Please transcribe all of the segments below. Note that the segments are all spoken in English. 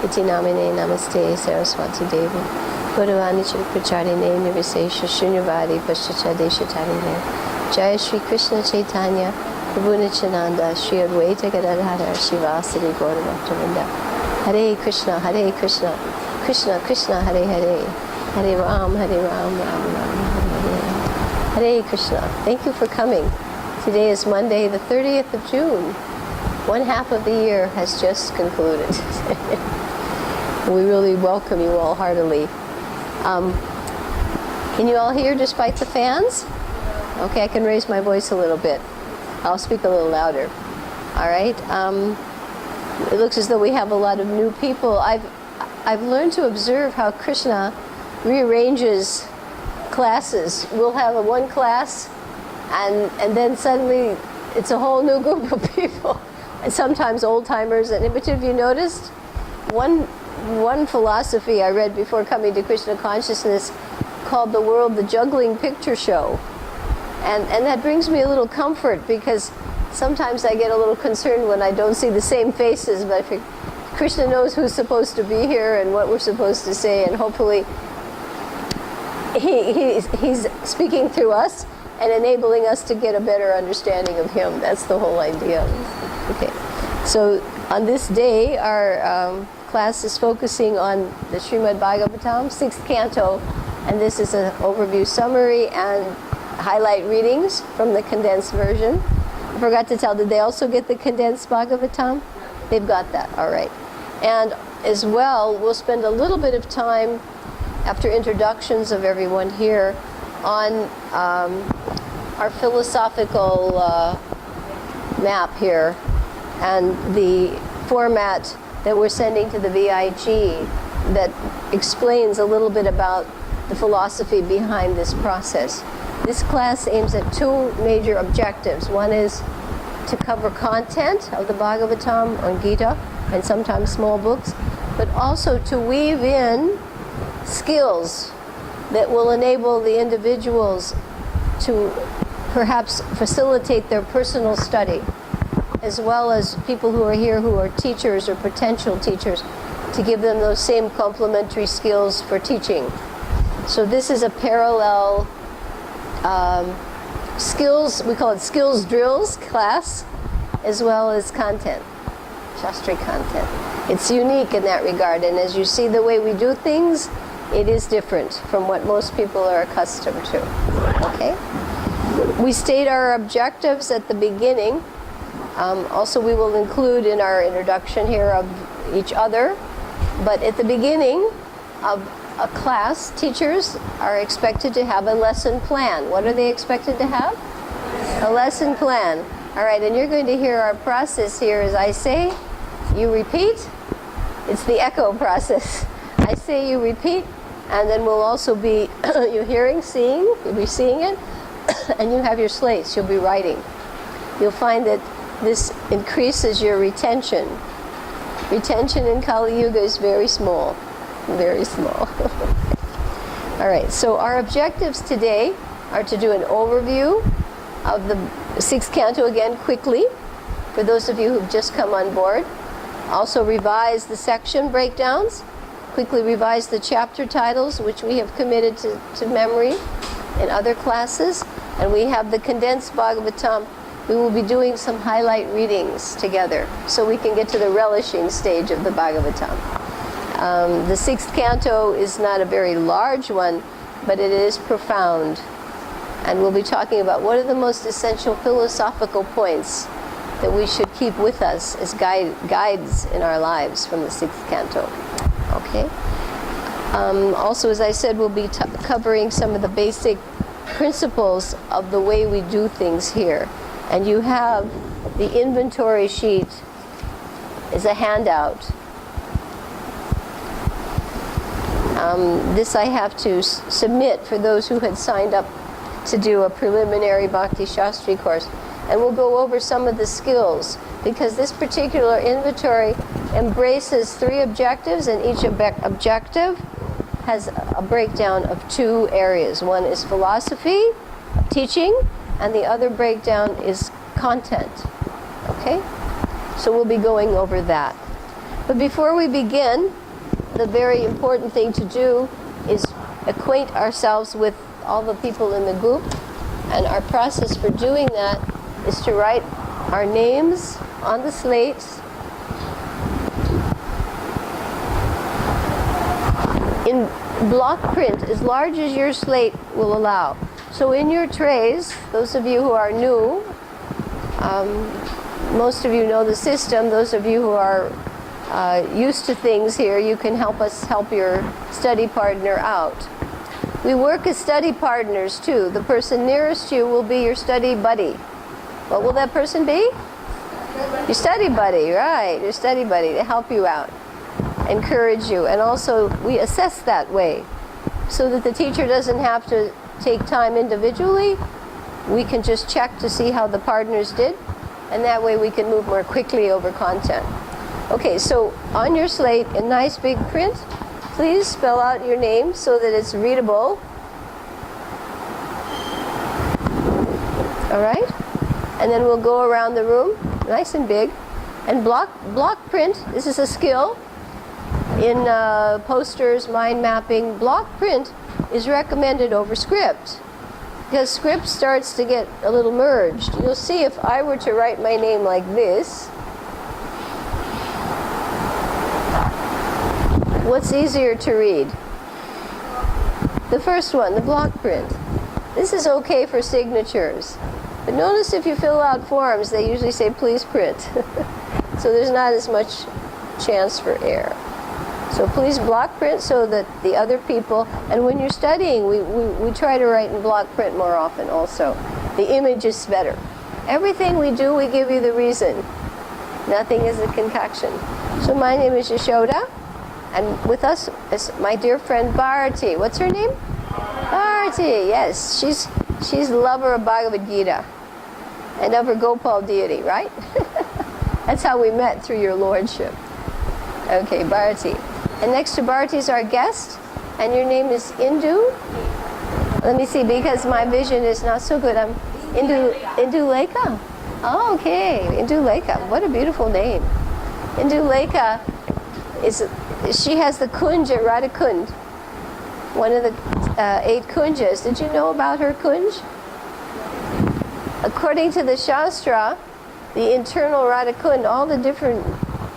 Iti namine namaste saraswati devi. Guruvani pracharine nirvisesha shunyavadi paschachadesha tarine. Jaya Shri Krishna Chaitanya Prabhu Nityananda Shri Advaita Gadadhara Shivasari Gaura Bhaktavinda. Hare Krishna, Krishna Krishna, Hare Hare, Hare Ram, Ram Ram, Hare Hare. Hare Krishna. Thank you for coming. Today is Monday, the 30th of June. One half of the year has just concluded. We really welcome you all heartily. Can you all hear despite the fans? Okay, I can raise my voice a little bit. I'll speak a little louder. All right. It looks as though we have a lot of new people. I've learned to observe how Krishna rearranges classes. We'll have one class, and then suddenly it's a whole new group of people, and sometimes old timers. And but have you noticed one philosophy I read before coming to Krishna consciousness called the world the juggling picture show, and that brings me a little comfort, because sometimes I get a little concerned when I don't see the same faces, but Krishna knows who's supposed to be here and what we're supposed to say, and hopefully he's speaking through us and enabling us to get a better understanding of him. That's the whole idea. Okay, so on this day our class is focusing on the Srimad Bhagavatam, 6th Canto, and this is an overview summary and highlight readings from the condensed version. I forgot to tell, did they also get the condensed Bhagavatam? They've got that, all right. And as well, we'll spend a little bit of time after introductions of everyone here on our philosophical map here and the format that we're sending to the VIG that explains a little bit about the philosophy behind this process. This class aims at two major objectives. One is to cover content of the Bhagavatam or Gita, and sometimes small books, but also to weave in skills that will enable the individuals to perhaps facilitate their personal study, as well as people who are here who are teachers or potential teachers, to give them those same complementary skills for teaching. So this is a parallel skills, we call it skills drills class, as well as content, Shastri content. It's unique in that regard, and as you see the way we do things, it is different from what most people are accustomed to. Okay? We state our objectives at the beginning. Also, we will include in our introduction here of each other, but at the beginning of a class, teachers are expected to have a lesson plan. What are they expected to have? A lesson plan. All right, and you're going to hear our process here. As I say, you repeat. It's the echo process. I say, you repeat, and then we'll also be you hearing, seeing. You'll be seeing it, and you have your slates. You'll be writing. You'll find that this increases your retention. Retention in Kali Yuga is very small. Very small. All right, so our objectives today are to do an overview of the 6th Canto again quickly, for those of you who've just come on board. Also revise the section breakdowns, quickly revise the chapter titles, which we have committed to memory in other classes, and we have the condensed Bhagavatam. We will be doing some highlight readings together so we can get to the relishing stage of the Bhagavatam. The 6th Canto is not a very large one, but it is profound. And we'll be talking about what are the most essential philosophical points that we should keep with us as guides in our lives from the 6th Canto. Okay? Also, as I said, we'll be covering some of the basic principles of the way we do things here. And you have the inventory sheet as a handout. This I have to submit for those who had signed up to do a preliminary Bhakti Shastri course. And we'll go over some of the skills, because this particular inventory embraces 3 objectives, and each objective has a breakdown of 2 areas. One is philosophy, teaching, and the other breakdown is content. Okay? So we'll be going over that. But before we begin, the very important thing to do is acquaint ourselves with all the people in the group. And our process for doing that is to write our names on the slates in block print as large as your slate will allow. So in your trays, those of you who are new, most of you know the system. Those of you who are used to things here, you can help us help your study partner out. We work as study partners too. The person nearest you will be your study buddy. What will that person be? Your study buddy, right, your study buddy to help you out, encourage you. And also we assess that way so that the teacher doesn't have to take time individually. We can just check to see how the partners did, and that way we can move more quickly over content. Okay, so on your slate in nice big print, please spell out your name so that it's readable. All right? And then we'll go around the room, nice and big. And block print, this is a skill in posters, mind mapping. Block print is recommended over script because script starts to get a little merged. You'll see if I were to write my name like this, what's easier to read? The first one, the block print. This is okay for signatures. But notice if you fill out forms, they usually say please print. So there's not as much chance for error. So please block print so that the other people, and when you're studying, we try to write in block print more often also. The image is better. Everything we do, we give you the reason. Nothing is a concoction. So my name is Yashoda, and with us is my dear friend Bharati. What's her name? Bharati, yes. She's the lover of Bhagavad Gita and of her Gopal deity, right? That's how we met, through your lordship. Okay, Bharati. And next to Bharati is our guest, and your name is Indu. Let me see, because my vision is not so good. I'm Indulekha. Oh, okay, Indulekha. What a beautiful name. Indulekha she has the kunj at Radhakund, one of the 8 kunjas. Did you know about her kunj? According to the Shastra, the internal Radhakund, all the different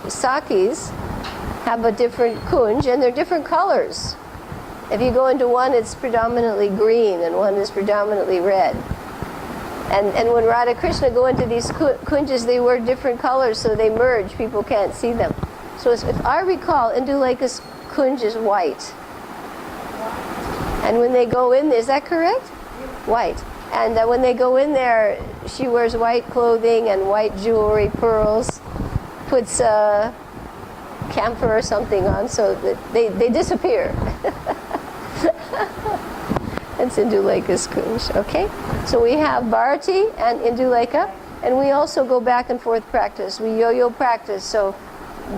sakis have a different kunj, and they're different colors. If you go into one, it's predominantly green, and one is predominantly red. And when Radha Krishna go into these kunjas, they wear different colors, so they merge. People can't see them. So if I recall, Indulekha's kunj is white. And when they go in there, is that correct? White. And when they go in there, she wears white clothing and white jewelry, pearls, puts camphor or something on so that they disappear. That's Indulekha's kunj, okay? So we have Bharati and Indulekha, and we also go back and forth practice. We yo-yo practice, so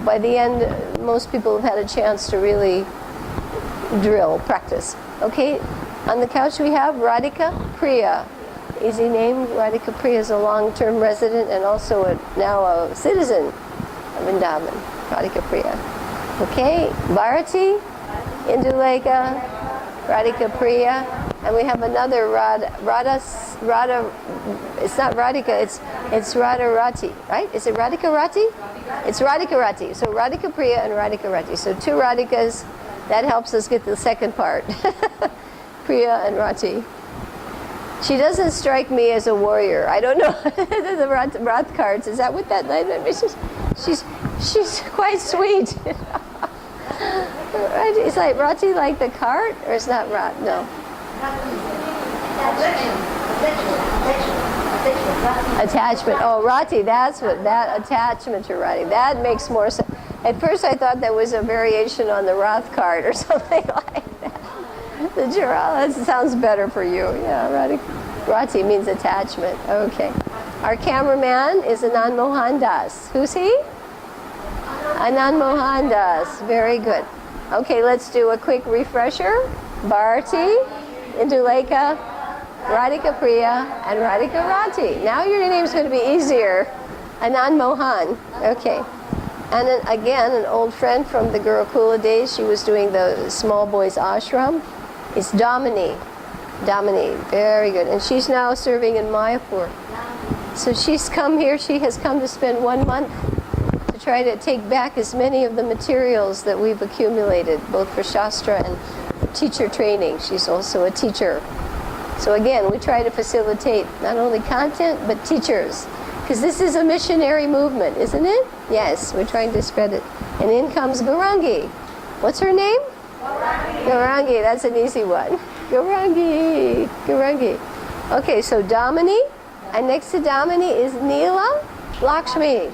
by the end, most people have had a chance to really practice. Okay, on the couch we have Radhika Priya. Easy name. Radhika Priya is a long-term resident and also now a citizen of Vrindavan. Radhika Priya. Okay, Bharati, Indulekha, Radhika Priya, and we have another Radha. It's not Radhika. It's Radharati, right? Is it Radhika Rati? It's Radhika Rati. So Radhika Priya and Radhika Rati. So 2 Radhikas. That helps us get the second part. Priya and Rati. She doesn't strike me as a warrior. I don't know. The Rath cards. Is that what that means? She's quite sweet. Right? Is like Rati like the cart, or is not Rat? No. Attachment. Oh, Rati. That's what that attachment to Rati. That makes more sense. At first, I thought that was a variation on the Rath cart or something like that. The Jarala, that sounds better for you. Yeah, Rati means attachment. Okay. Our cameraman is Anand Mohandas. Who's he? Anand Mohandas. Very good. Okay, let's do a quick refresher. Bharati, Indulekha, Radhika Priya, and Radhika Rati. Now your name's going to be easier. Anand Mohan. Okay. And then, again, an old friend from the Gurukula days, she was doing the small boys ashram, is Damini. Damini, very good. And she's now serving in Mayapur. So she's come here, she has come to spend 1 month to try to take back as many of the materials that we've accumulated, both for Shastra and teacher training. She's also a teacher. So again, we try to facilitate not only content, but teachers. Because this is a missionary movement, isn't it? Yes, we're trying to spread it. And in comes Gaurangi. What's her name? Gaurangi, that's an easy one. Gaurangi, Gaurangi. Okay, so Damini, and next to Damini is Neela Lakshmi.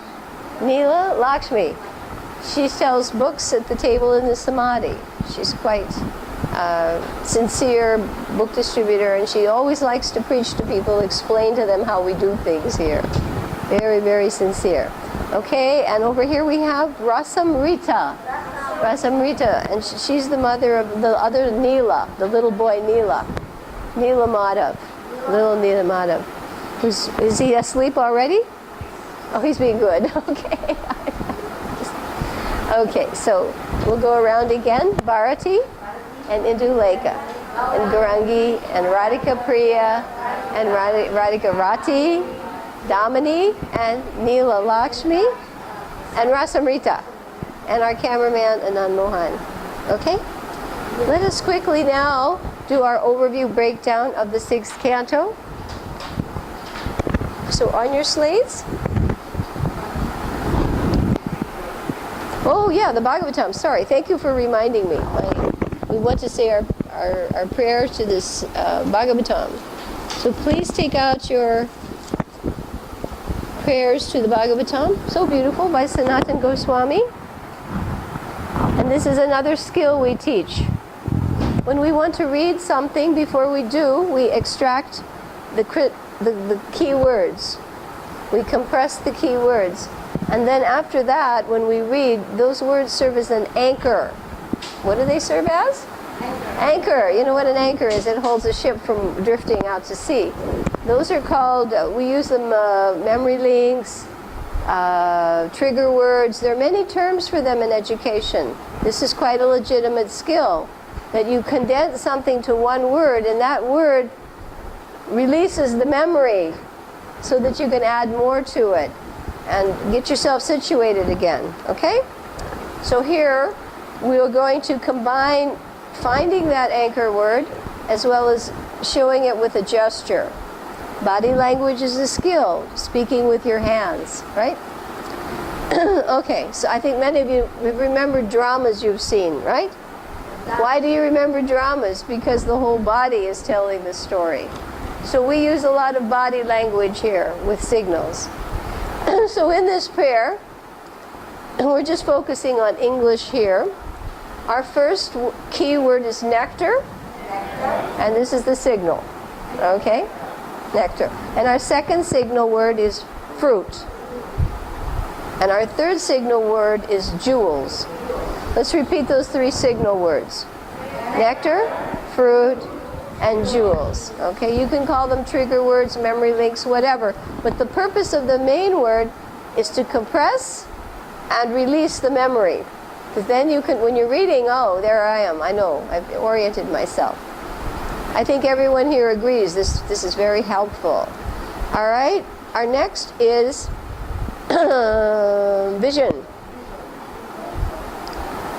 Neela Lakshmi. She sells books at the table in the Samadhi. She's quite sincere book distributor, and she always likes to preach to people, explain to them how we do things here. Very, very sincere. Okay, and over here we have Rasamrita. Rasamrita, and she's the mother of the other Neela, the little boy Neela. Neela Madhav. Little Neela Madhav. Is he asleep already? Oh, he's being good. Okay. Okay, so we'll go around again. Bharati and Indulekha, and Gaurangi, and Radhika Priya, and Radhika Rati, Damini, and Neela Lakshmi, and Rasamrita, and our cameraman Anand Mohan. Okay? Let us quickly now do our overview breakdown of the 6th canto. So on your slates. Oh yeah, the Bhagavatam. Sorry, thank you for reminding me. We want to say our prayers to this Bhagavatam. So please take out your prayers to the Bhagavatam. So beautiful, by Sanatan Goswami. And this is another skill we teach. When we want to read something, before we do, we extract the key words. We compress the key words. And then after that, when we read, those words serve as an anchor. What do they serve as? Anchor. You know what an anchor is? It holds a ship from drifting out to sea. Those are called, we use them, memory links, trigger words. There are many terms for them in education. This is quite a legitimate skill, that you condense something to one word, and that word releases the memory so that you can add more to it and get yourself situated again. Okay? So here we are going to combine finding that anchor word as well as showing it with a gesture. Body language is a skill, speaking with your hands, right? Okay, so I think many of you remember dramas you've seen, right? Why do you remember dramas? Because the whole body is telling the story. So we use a lot of body language here with signals. So in this prayer, we're just focusing on English here. Our first key word is nectar, and this is the signal, okay? Nectar. And our second signal word is fruit. And our third signal word is jewels. Let's repeat those 3 signal words. Nectar, fruit, and jewels. Okay, you can call them trigger words, memory links, whatever. But the purpose of the main word is to compress and release the memory. Because then you can, when you're reading, oh, there I am, I know, I've oriented myself. I think everyone here agrees this is very helpful. All right, our next is vision.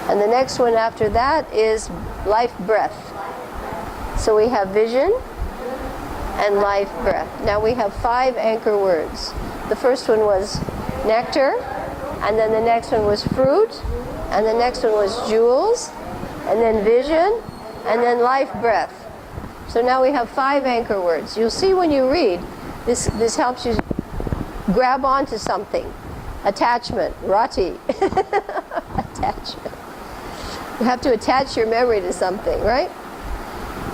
And the next one after that is life breath. So we have vision and life breath. Now we have 5 anchor words. The first one was nectar, and then the next one was fruit, and the next one was jewels, and then vision, and then life breath. So now we have 5 anchor words. You'll see when you read, this helps you grab onto something. Attachment, rati. Attachment. You have to attach your memory to something, right?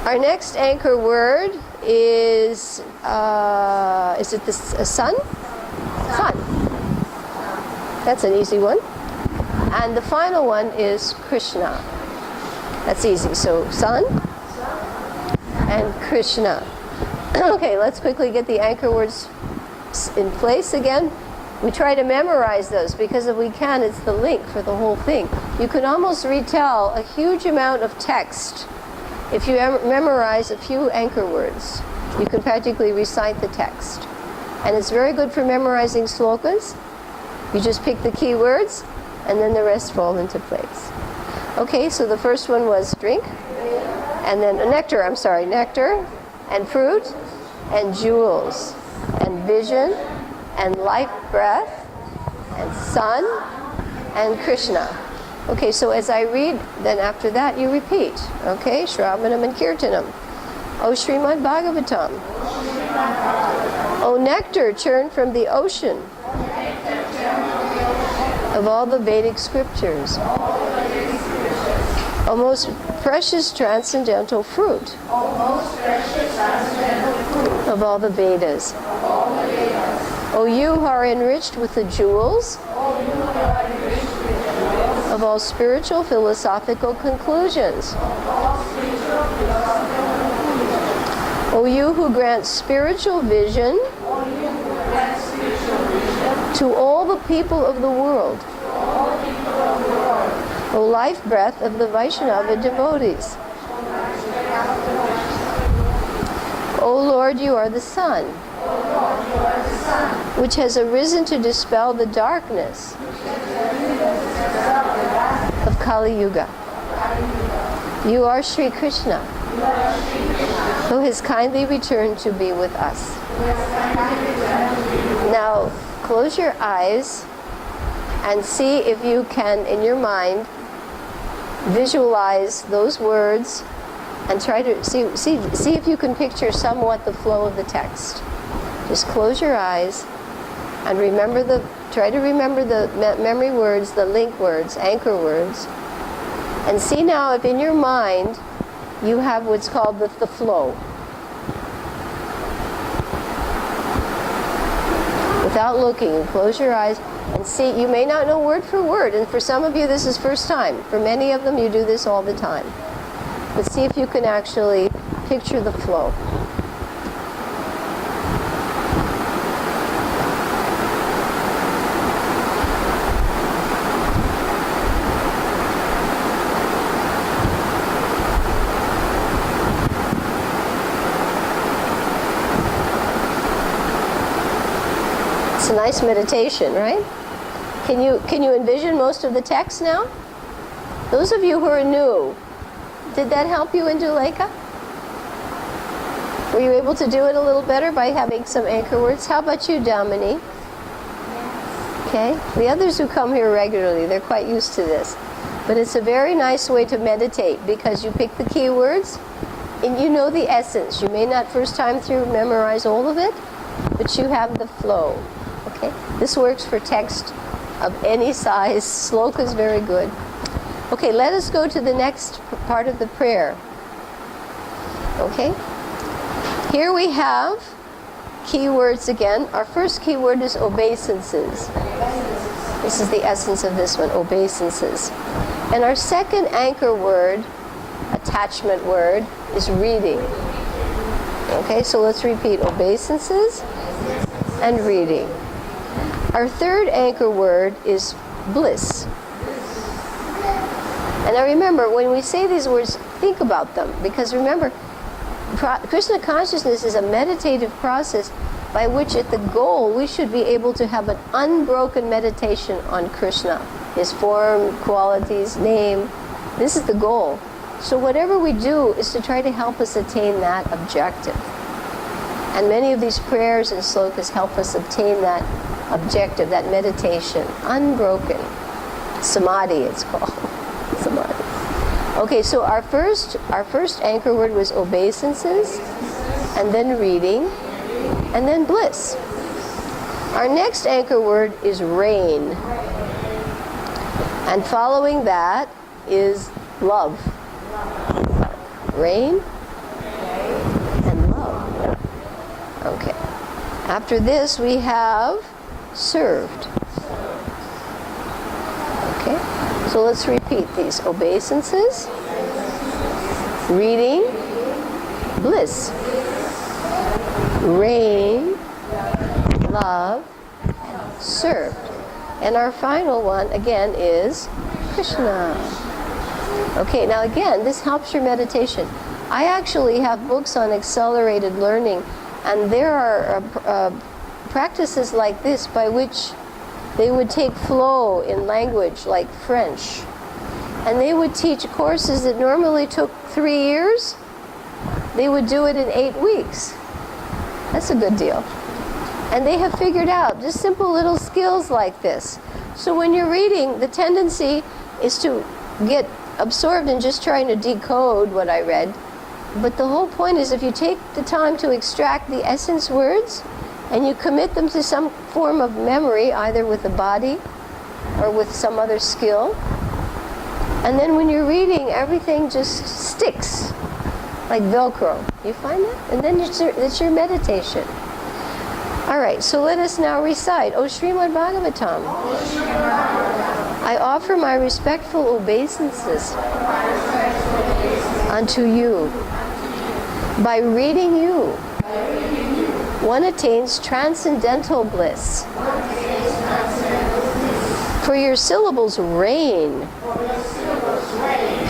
Our next anchor word is it the sun? Sun. That's an easy one. And the final one is Krishna. That's easy. So sun and Krishna. Okay, let's quickly get the anchor words in place again. We try to memorize those because if we can, it's the link for the whole thing. You can almost retell a huge amount of text if you memorize a few anchor words. You can practically recite the text. And it's very good for memorizing slokas. You just pick the key words, and then the rest fall into place. Okay, so the first one was drink, and then nectar, nectar, and fruit, and jewels, and vision, and life breath, and sun, and Krishna. Okay, so as I read, then after that you repeat. Okay, Shravanam and Kirtanam. O Srimad Bhagavatam. O nectar churned from the ocean of all the Vedic scriptures. O most precious transcendental fruit of all the Vedas. O you who are enriched with the jewels of all spiritual philosophical conclusions. O you who grant spiritual vision to all the people of the world. O life breath of the Vaishnava devotees. O Lord, you are the sun, which has arisen to dispel the darkness of Kali Yuga. You are Sri Krishna, who has kindly returned to be with us. Now, close your eyes and see if you can, in your mind, visualize those words and try to see if you can picture somewhat the flow of the text. Just close your eyes and try to remember the memory words, the link words, anchor words, and see now if in your mind you have what's called the flow. Without looking, close your eyes and see. You may not know word for word, and for some of you this is first time. For many of them you do this all the time. But see if you can actually picture the flow. It's a nice meditation, right? Can you envision most of the text now? Those of you who are new, did that help you in Duleka? Were you able to do it a little better by having some anchor words? How about you, Damini? Okay, the others who come here regularly, they're quite used to this. But it's a very nice way to meditate because you pick the key words and you know the essence. You may not first time through memorize all of it, but you have the flow. Okay, this works for text of any size. Sloka is very good. Okay, let us go to the next part of the prayer. Okay, here we have keywords again. Our first keyword is obeisances. This is the essence of this one, obeisances. And our second anchor word, attachment word, is reading. Okay, so let's repeat obeisances and reading. Our third anchor word is bliss. And now remember, when we say these words, think about them. Because remember, Krishna consciousness is a meditative process by which at the goal we should be able to have an unbroken meditation on Krishna. His form, qualities, name. This is the goal. So whatever we do is to try to help us attain that objective. And many of these prayers and slokas help us obtain that objective, that meditation, unbroken. Samadhi, it's called. Samadhi. Okay, so our first anchor word was obeisances, and then reading, and then bliss. Our next anchor word is rain. And following that is love. Rain and love. Okay. After this we have served. Okay. So let's repeat these. Obeisances, reading, bliss, rain, love, and served. And our final one, again, is Krishna. Okay, now again, this helps your meditation. I actually have books on accelerated learning, and there are practices like this by which they would take flow in language like French, and they would teach courses that normally took 3 years. They would do it in 8 weeks. That's a good deal. And they have figured out just simple little skills like this. So when you're reading, the tendency is to get absorbed in just trying to decode what I read. But the whole point is, if you take the time to extract the essence words and you commit them to some form of memory, either with the body or with some other skill, and then when you're reading, everything just sticks like Velcro. You find that? And then it's your meditation. All right, so let us now recite. O Srimad Bhagavatam, I offer my respectful obeisances unto you. By reading you, one attains transcendental bliss. For your syllables rain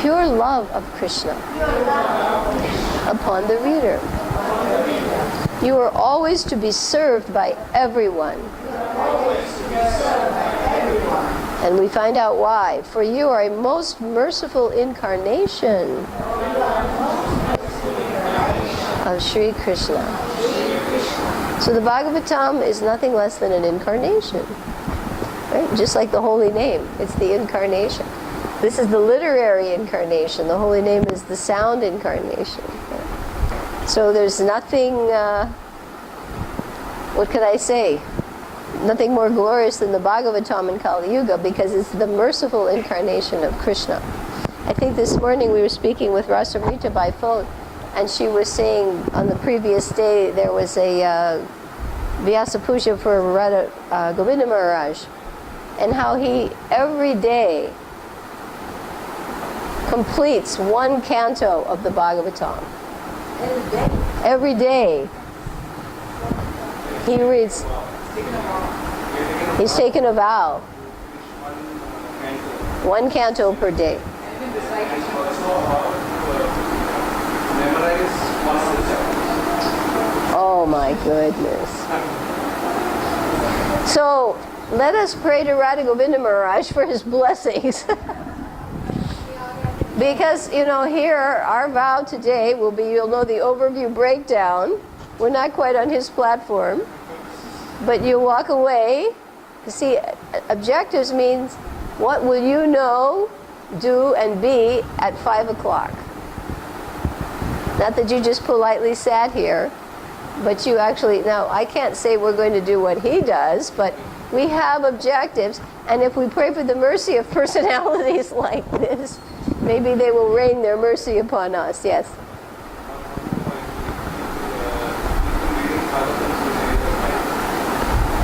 pure love of Krishna upon the reader. You are always to be served by everyone. And we find out why. For you are a most merciful incarnation of Sri Krishna. So the Bhagavatam is nothing less than an incarnation. Right? Just like the holy name, it's the incarnation. This is the literary incarnation. The holy name is the sound incarnation. So there's nothing, what could I say? Nothing more glorious than the Bhagavatam in Kali Yuga, because it's the merciful incarnation of Krishna. I think this morning we were speaking with Rasamrita by phone, and she was saying on the previous day there was a Vyasa Puja for Radha Govinda Maharaj, and how he every day completes one canto of the Bhagavatam. Every day he reads. He's taken a vow. One canto per day. Oh my goodness. So let us pray to Radha Govinda Maharaj for his blessings. Because, you know, here our vow today will be, you'll know the overview breakdown. We're not quite on his platform. But you walk away. You see, objectives means what will you know, do, and be at 5 o'clock. Not that you just politely sat here, but you actually, now I can't say we're going to do what he does, but we have objectives, and if we pray for the mercy of personalities like this, maybe they will rain their mercy upon us. Yes?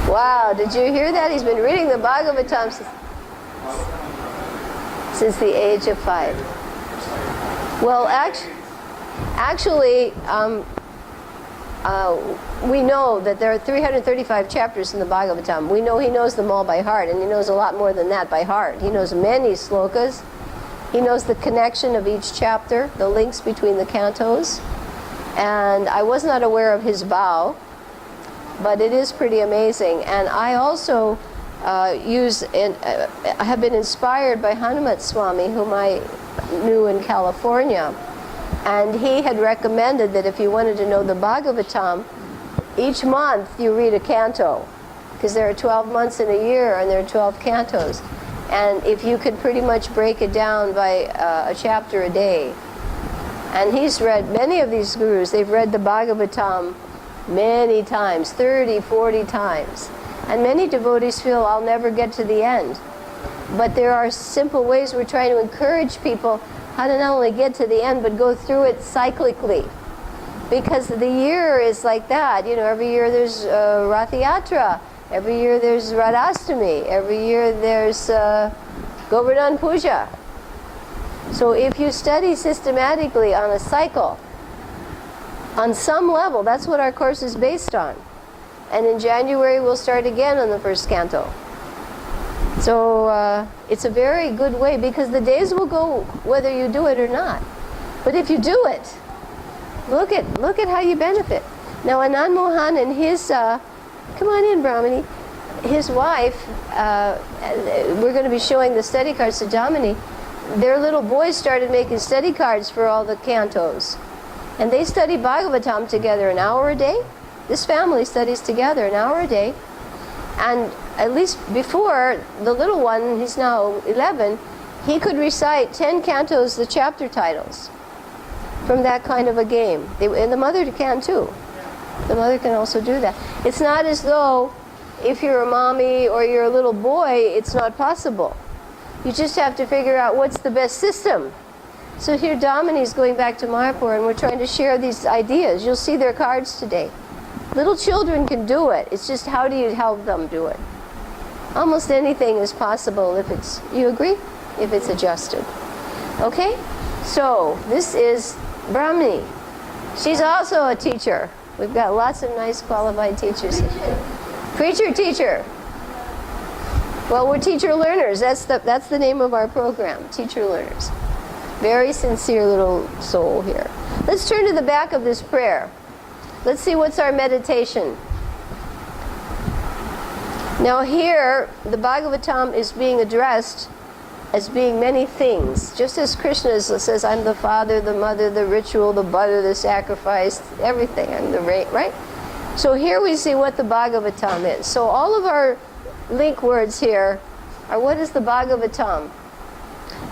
Wow, did you hear that? He's been reading the Bhagavatam since the age of 5. Well, actually, we know that there are 335 chapters in the Bhagavatam. We know he knows them all by heart, and he knows a lot more than that by heart. He knows many slokas. He knows the connection of each chapter, the links between the cantos. And I was not aware of his vow, but it is pretty amazing. And I also I have been inspired by Hanumat Swami, whom I knew in California. And he had recommended that if you wanted to know the Bhagavatam, each month you read a canto, because there are 12 months in a year and there are 12 cantos. And if you could pretty much break it down by a chapter a day. And he's read, many of these gurus, they've read the Bhagavatam many times, 30, 40 times. And many devotees feel, I'll never get to the end. But there are simple ways we're trying to encourage people how to not only get to the end, but go through it cyclically. Because the year is like that. You know, every year there's Rath Yatra. Every year there's Radhastami. Every year there's Govardhan Puja. So if you study systematically on a cycle, on some level, that's what our course is based on. And in January, we'll start again on the first canto. So it's a very good way, because the days will go whether you do it or not. But if you do it, look at how you benefit. Now, Anand Mohan and his, come on in, Brahmani, his wife, we're going to be showing the study cards to Damini. Their little boys started making study cards for all the cantos. And they study Bhagavatam together an hour a day. This family studies together an hour a day. And at least before, the little one, he's now 11, he could recite 10 cantos, the chapter titles, from that kind of a game. And the mother can too. The mother can also do that. It's not as though if you're a mommy or you're a little boy, it's not possible. You just have to figure out what's the best system. So here Damini's going back to Mayapur, and we're trying to share these ideas. You'll see their cards today. Little children can do it. It's just how do you help them do it? Almost anything is possible if it's, you agree? If it's adjusted. Okay? So, this is Brahmini. She's also a teacher. We've got lots of nice qualified teachers here. Preacher, teacher. Well, we're teacher learners. That's the name of our program, teacher learners. Very sincere little soul here. Let's turn to the back of this prayer. Let's see what's our meditation. Now here, the Bhagavatam is being addressed as being many things. Just as Krishna says, I'm the father, the mother, the ritual, the butter, the sacrifice, everything. I'm the right? So here we see what the Bhagavatam is. So all of our link words here are what is the Bhagavatam?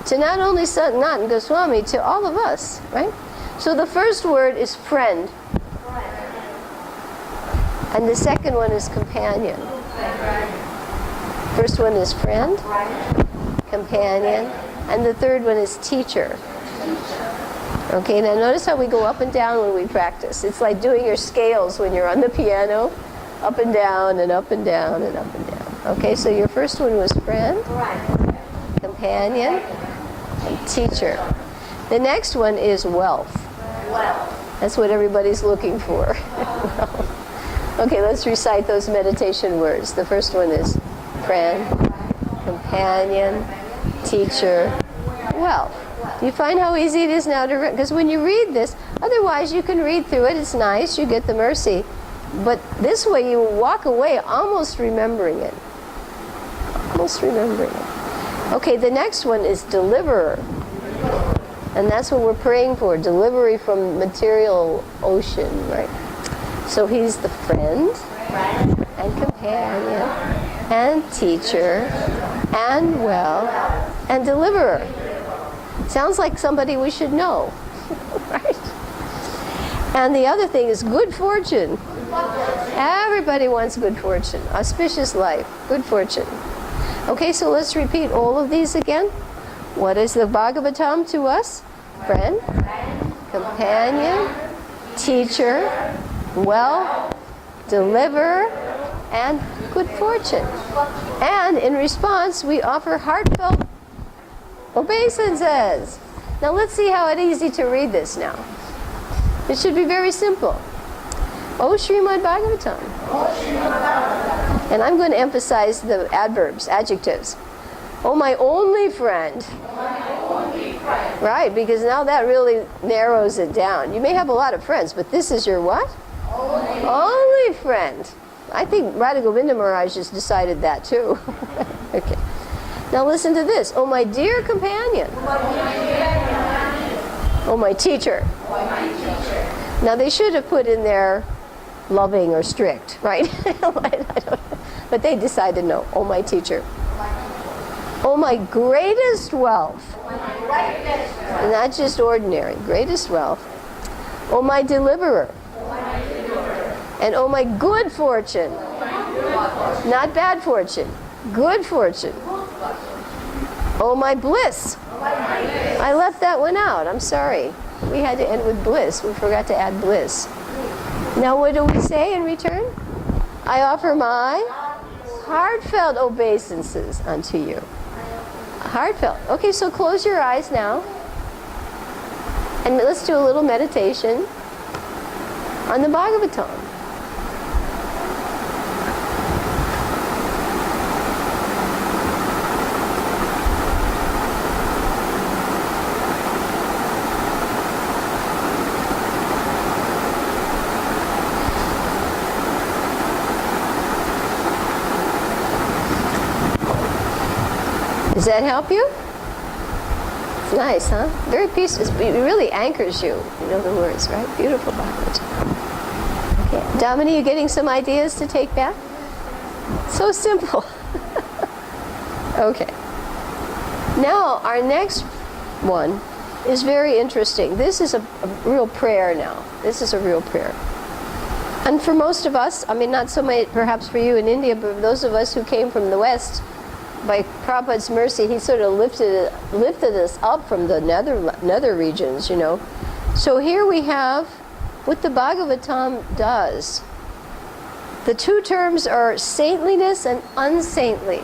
To not only Sanatana Goswami, to all of us, right? So the first word is friend. And the second one is companion. First one is friend, companion, and the third one is teacher. Okay, now notice how we go up and down when we practice. It's like doing your scales when you're on the piano, up and down and up and down and up and down. Okay, so your first one was friend, companion, and teacher. The next one is wealth. That's what everybody's looking for. Okay, let's recite those meditation words. The first one is friend, companion, teacher, wealth. You find how easy it is now to read? Because when you read this, otherwise you can read through it, it's nice, you get the mercy. But this way you walk away almost remembering it. Almost remembering it. Okay, the next one is deliverer. And that's what we're praying for, delivery from material ocean, right? So he's the friend, and companion, and teacher, and and deliverer. Sounds like somebody we should know, right? And the other thing is good fortune. Everybody wants good fortune, auspicious life, good fortune. Okay, so let's repeat all of these again. What is the Bhagavatam to us? Friend, companion, teacher, wealth, deliverer, and good fortune. And in response, we offer heartfelt obeisances. Now let's see how it's easy to read this now. It should be very simple. O Srimad Bhagavatam. And I'm going to emphasize the adverbs, adjectives. Oh, my only friend. Right, because now that really narrows it down. You may have a lot of friends, but this is your what? Only friend. I think Radha Govinda Maharaj just decided that too. Okay. Now listen to this. Oh, my dear companion. Oh, my teacher. Now they should have put in there loving or strict, right? But they decided no. Oh, my teacher. Oh, my greatest wealth. Not just ordinary, greatest wealth. Oh, my deliverer. And oh, my good fortune. Not bad fortune, good fortune. Oh, my bliss. I left that one out, I'm sorry. We had to end with bliss. We forgot to add bliss. Now what do we say in return? I offer my heartfelt obeisances unto you. Heartfelt. Okay, so close your eyes now. And let's do a little meditation on the Bhagavatam. Does that help you? It's nice, huh? Very peaceful. It really anchors you. You know the words, right? Beautiful Bhagavatam. Okay. Damini, you getting some ideas to take back? So simple. Okay. Now, our next one is very interesting. This is a real prayer now. This is a real prayer. And for most of us, I mean, not so much perhaps for you in India, but those of us who came from the West, by Prabhupada's mercy, he sort of lifted us up from the nether regions, you know. So here we have what the Bhagavatam does. The two terms are saintliness and unsaintly.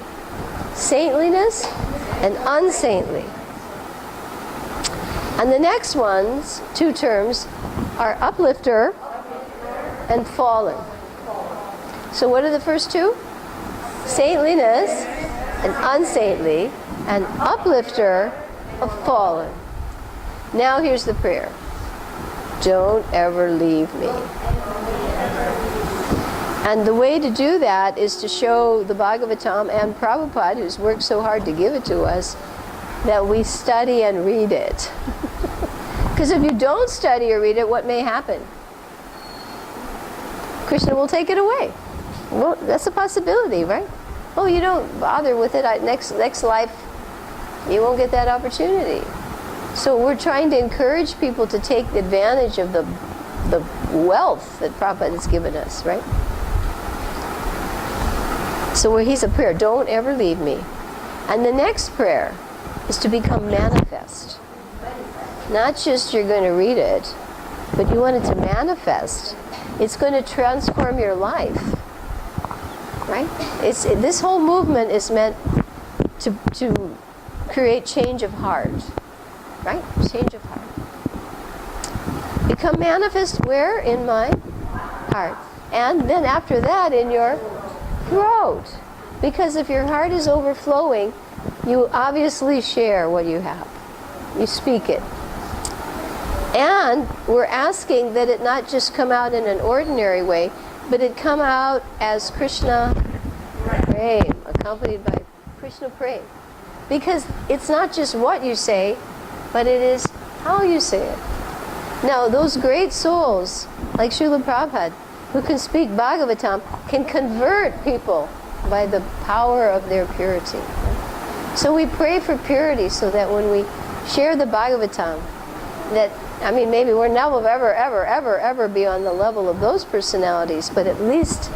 Saintliness and unsaintly. And the next ones, two terms, are uplifter and fallen. So what are the first two? Saintliness and unsaintly, and uplifter of fallen. Now here's the prayer. Don't ever leave me. And the way to do that is to show the Bhagavatam and Prabhupada, who's worked so hard to give it to us, that we study and read it. Because if you don't study or read it, what may happen? Krishna will take it away. Well, that's a possibility, right? Oh, you don't bother with it. Next life, you won't get that opportunity. So we're trying to encourage people to take advantage of the wealth that Prabhupada has given us, right? So he's a prayer, don't ever leave me. And the next prayer is to become manifest. Not just you're going to read it, but you want it to manifest. It's going to transform your life, right? This whole movement is meant to create change of heart, right? Change of heart. Become manifest where? In my heart. And then after that, in your throat. Because if your heart is overflowing, you obviously share what you have. You speak it. And we're asking that it not just come out in an ordinary way, but it come out as Krishna Prem, accompanied by Krishna Prem. Because it's not just what you say, but it is how you say it. Now, those great souls, like Srila Prabhupada, who can speak Bhagavatam, can convert people by the power of their purity. So we pray for purity so that when we share the Bhagavatam, that, I mean, maybe we're never ever be on the level of those personalities, but at least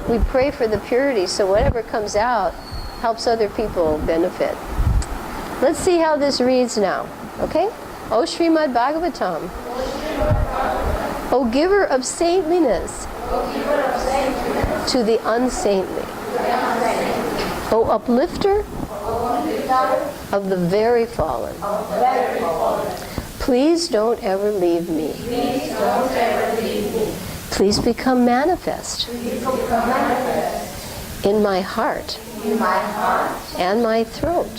we pray for the purity so whatever comes out helps other people benefit. Let's see how this reads now, okay? O Srimad Bhagavatam, O giver of saintliness to the unsaintly, O uplifter of the very fallen, please don't ever leave me. Please become manifest in my heart and my throat,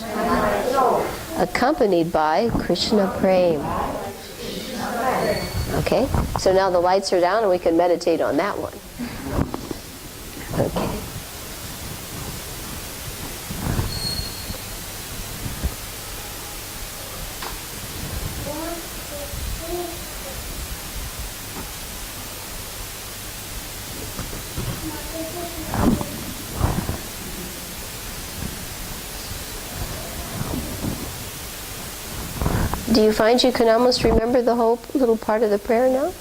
accompanied by Krishna Prem. Okay? So now the lights are down and we can meditate on that one. Okay. Do you find you can almost remember the whole little part of the prayer now?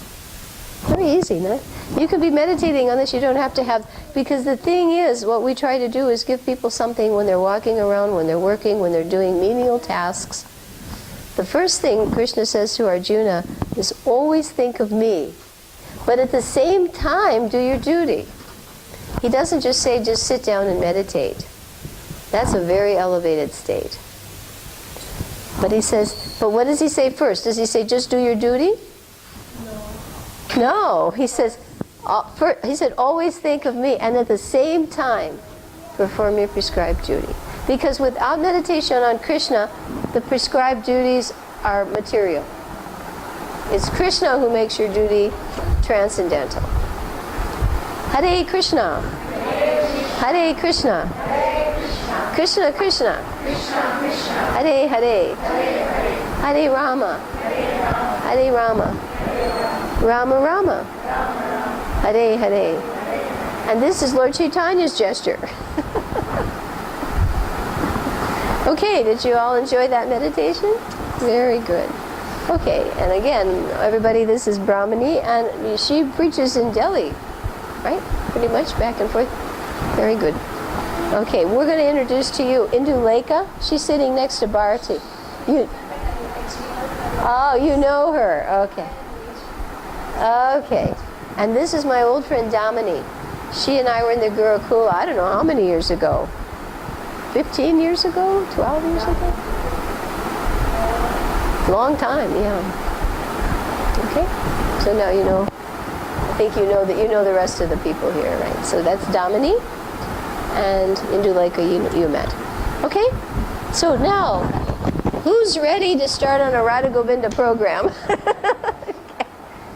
Very easy, no? You can be meditating on this. You don't have to have, because the thing is, what we try to do is give people something when they're walking around, when they're working, when they're doing menial tasks. The first thing Krishna says to Arjuna is always think of me, but at the same time do your duty. He doesn't just say just sit down and meditate. That's a very elevated state. But he says, but what does he say first? Does he say just do your duty? No. He said always think of me, and at the same time perform your prescribed duty. Because without meditation on Krishna, the prescribed duties are material. It's Krishna who makes your duty transcendental. Hare Krishna. Hare Krishna. Krishna Krishna, Hare Hare, Hare Rama, Hare Rama, Rama Rama, Hare Hare. And this is Lord Chaitanya's gesture. Okay, did you all enjoy that meditation? Very good. Okay, and again, everybody, this is Brahmani, and she preaches in Delhi, right? Pretty much back and forth. Very good. Okay, we're going to introduce to you Indulekha. She's sitting next to Bharati. Oh, you know her. Okay. Okay. And this is my old friend Damini. She and I were in the Gurukula, I don't know how many years ago. 15 years ago? 12 years ago? Long time, yeah. Okay? So now you know, I think you know that you know the rest of the people here, right? So that's Damini and Indulekha you met. Okay? So now, who's ready to start on a Radha Govinda program?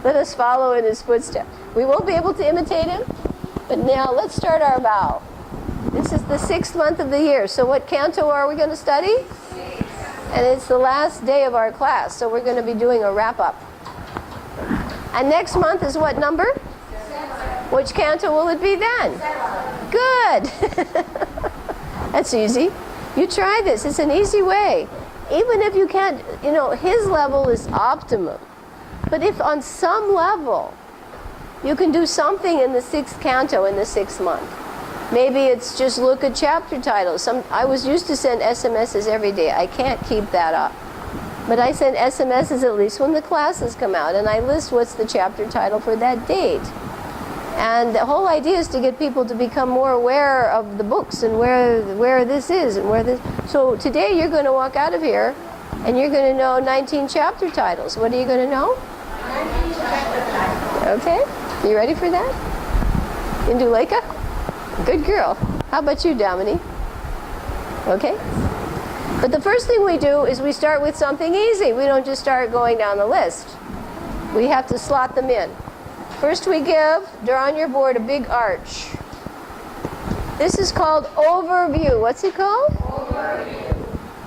Let us follow in his footsteps. We won't be able to imitate him, but now let's start our vow. This is the 6th month of the year. So what canto are we going to study? 6. And it's the last day of our class, so we're going to be doing a wrap-up. And next month is what number? 7. Which canto will it be then? 7. Good. That's easy. You try this. It's an easy way. Even if you can't, you know, his level is optimum. But if on some level you can do something in the 6th canto in the 6th month, maybe it's just look at chapter titles. I was used to send SMSs every day. I can't keep that up. But I send SMSs at least when the classes come out, and I list what's the chapter title for that date. And the whole idea is to get people to become more aware of the books and where this is and where this. So today you're going to walk out of here and you're going to know 19 chapter titles. What are you going to know? 19 chapter titles. Okay. You ready for that? Indulekha? Good girl. How about you, Damini? Okay? But the first thing we do is we start with something easy. We don't just start going down the list. We have to slot them in. First we draw on your board a big arch. This is called overview. What's it called? Overview.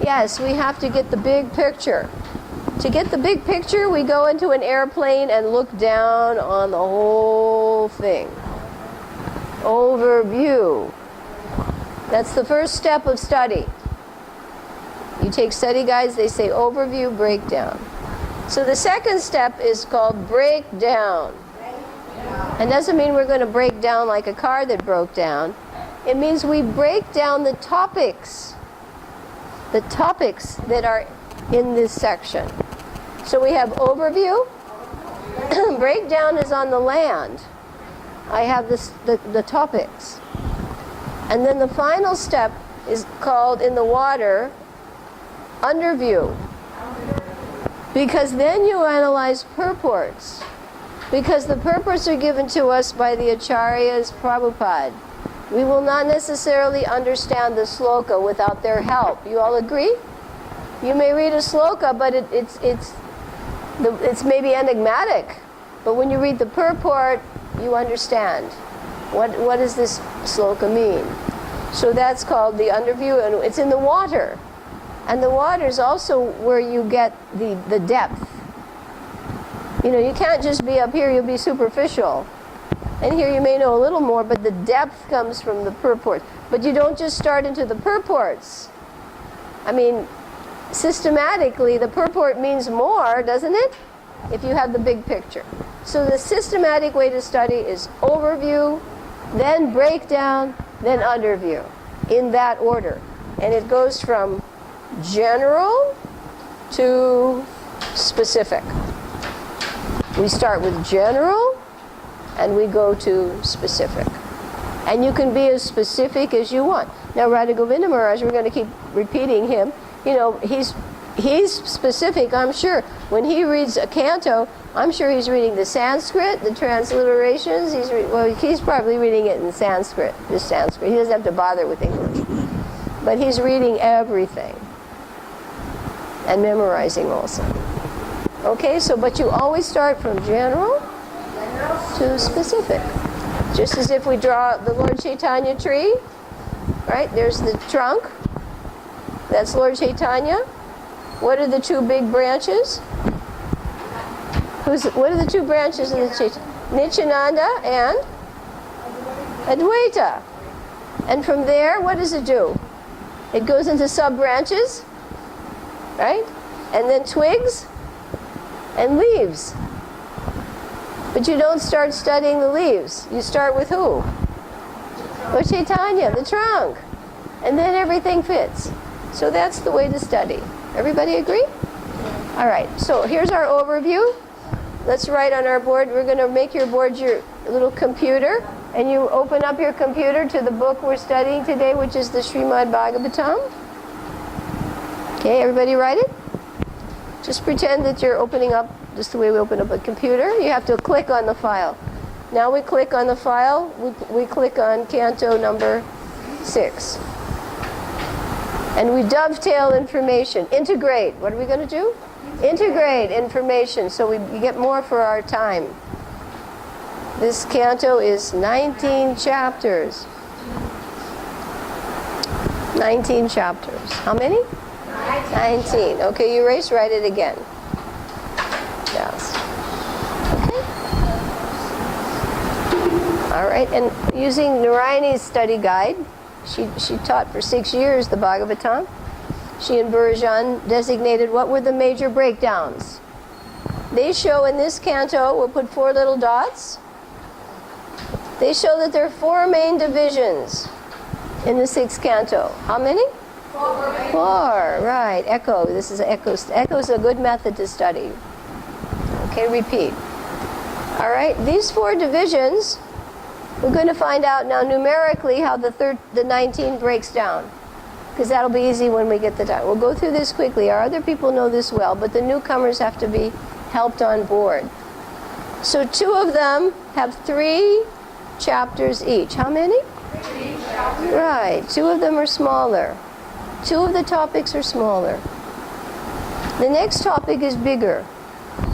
Yes, we have to get the big picture. To get the big picture, we go into an airplane and look down on the whole thing. Overview. That's the first step of study. You take study guides, they say overview, breakdown. So the second step is called breakdown. And doesn't mean we're going to break down like a car that broke down. It means we break down the topics that are in this section. So we have overview. Breakdown is on the land. I have the topics. And then the final step is called in the water, underview. Because then you analyze purports. Because the purports are given to us by the Acharyas Prabhupada. We will not necessarily understand the sloka without their help. You all agree? You may read a sloka, but it's maybe enigmatic. But when you read the purport, you understand. What does this sloka mean? So that's called the underview, and it's in the water. And the water is also where you get the depth. You know, you can't just be up here, you'll be superficial. And here you may know a little more, but the depth comes from the purport. But you don't just start into the purports. I mean, systematically, the purport means more, doesn't it? If you have the big picture. So the systematic way to study is overview, then breakdown, then underview, in that order. And it goes from general to specific. We start with general, and we go to specific. And you can be as specific as you want. Now, Radha Govinda Maharaj, we're going to keep repeating him. You know, he's specific, I'm sure. When he reads a canto, I'm sure he's reading the Sanskrit, the transliterations. He's probably reading it in Sanskrit, just Sanskrit. He doesn't have to bother with English. But he's reading everything. And memorizing also. Okay, but you always start from general to specific. Just as if we draw the Lord Chaitanya tree, right? There's the trunk, That's Lord Chaitanya. What are the two big branches? What are the two branches of the Chaitanya? Nityananda and Advaita. And from there, what does it do? It goes into sub-branches, right? And then twigs and leaves. But you don't start studying the leaves. You start with who? Lord Chaitanya, the trunk. And then everything fits. So that's the way to study. Everybody agree? All right, so here's our overview. Let's write on our board. We're going to make your board your little computer. And you open up your computer to the book we're studying today, which is the Srimad Bhagavatam. Okay, everybody write it? Just pretend that you're opening up just the way we open up a computer. You have to click on the file. Now we click on the file. We click on Canto number 6. And we dovetail information. Integrate. What are we going to do? Integrate information so we get more for our time. This canto is 19 chapters. 19 chapters. How many? 19. Okay, you erase, write it again. Yes. Okay. All right, and using Narayani's study guide, she taught for 6 years the Bhagavatam. She and Bhurajan designated what were the major breakdowns. They show in this canto, we'll put 4 little dots. They show that there are 4 main divisions in the 6th canto. How many? 4, right. Echo. This is echo. Echo is a good method to study. Okay, repeat. All right, these 4 divisions, we're going to find out now numerically how the 19 breaks down. Because that'll be easy when we get the time. We'll go through this quickly. Our other people know this well, but the newcomers have to be helped on board. So 2 of them have 3 chapters each. How many? 3 chapters. Right. 2 of them are smaller. 2 of the topics are smaller. The next topic is bigger.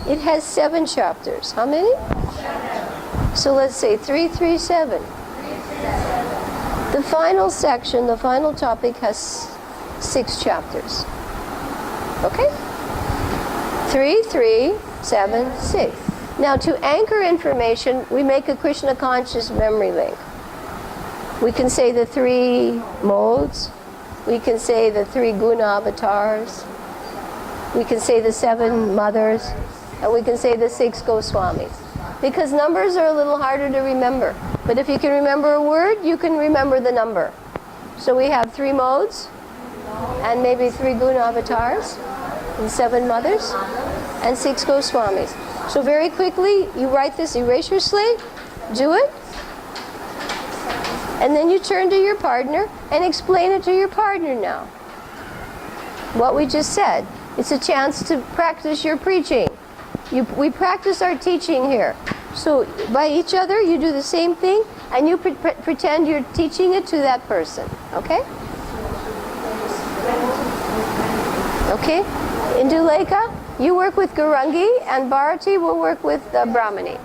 It has 7 chapters. How many? 7. So let's say 3, 3, 7. 3, 7. The final section, the final topic has 6 chapters. Okay? 3, 3, 7, 6. Now, to anchor information, we make a Krishna conscious memory link. We can say the 3 modes. We can say the 3 guna avatars. We can say the 7 mothers. And we can say the 6 Goswamis. Because numbers are a little harder to remember. But if you can remember a word, you can remember the number. So we have 3 modes, and maybe 3 guna avatars, and 7 mothers, and 6 Goswamis. So very quickly, you write this, erase your slate, do it, and then you turn to your partner and explain it to your partner now. What we just said. It's a chance to practice your preaching. We practice our teaching here. So by each other, you do the same thing, and you pretend you're teaching it to that person. Okay? Okay? Indulekha, you work with Garangi, and Bharati will work with Brahmani.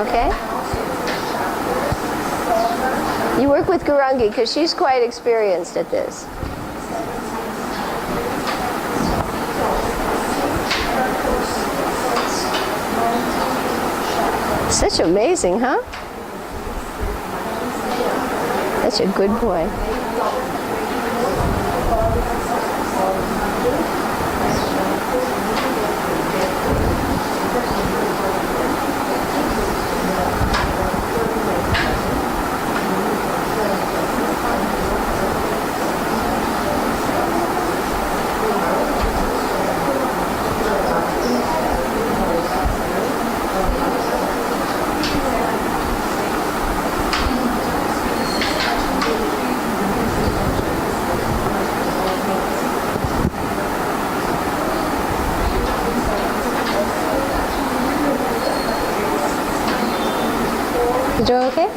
Okay? You work with Garangi, because she's quite experienced at this. Such amazing, huh? Such a good boy. You doing okay?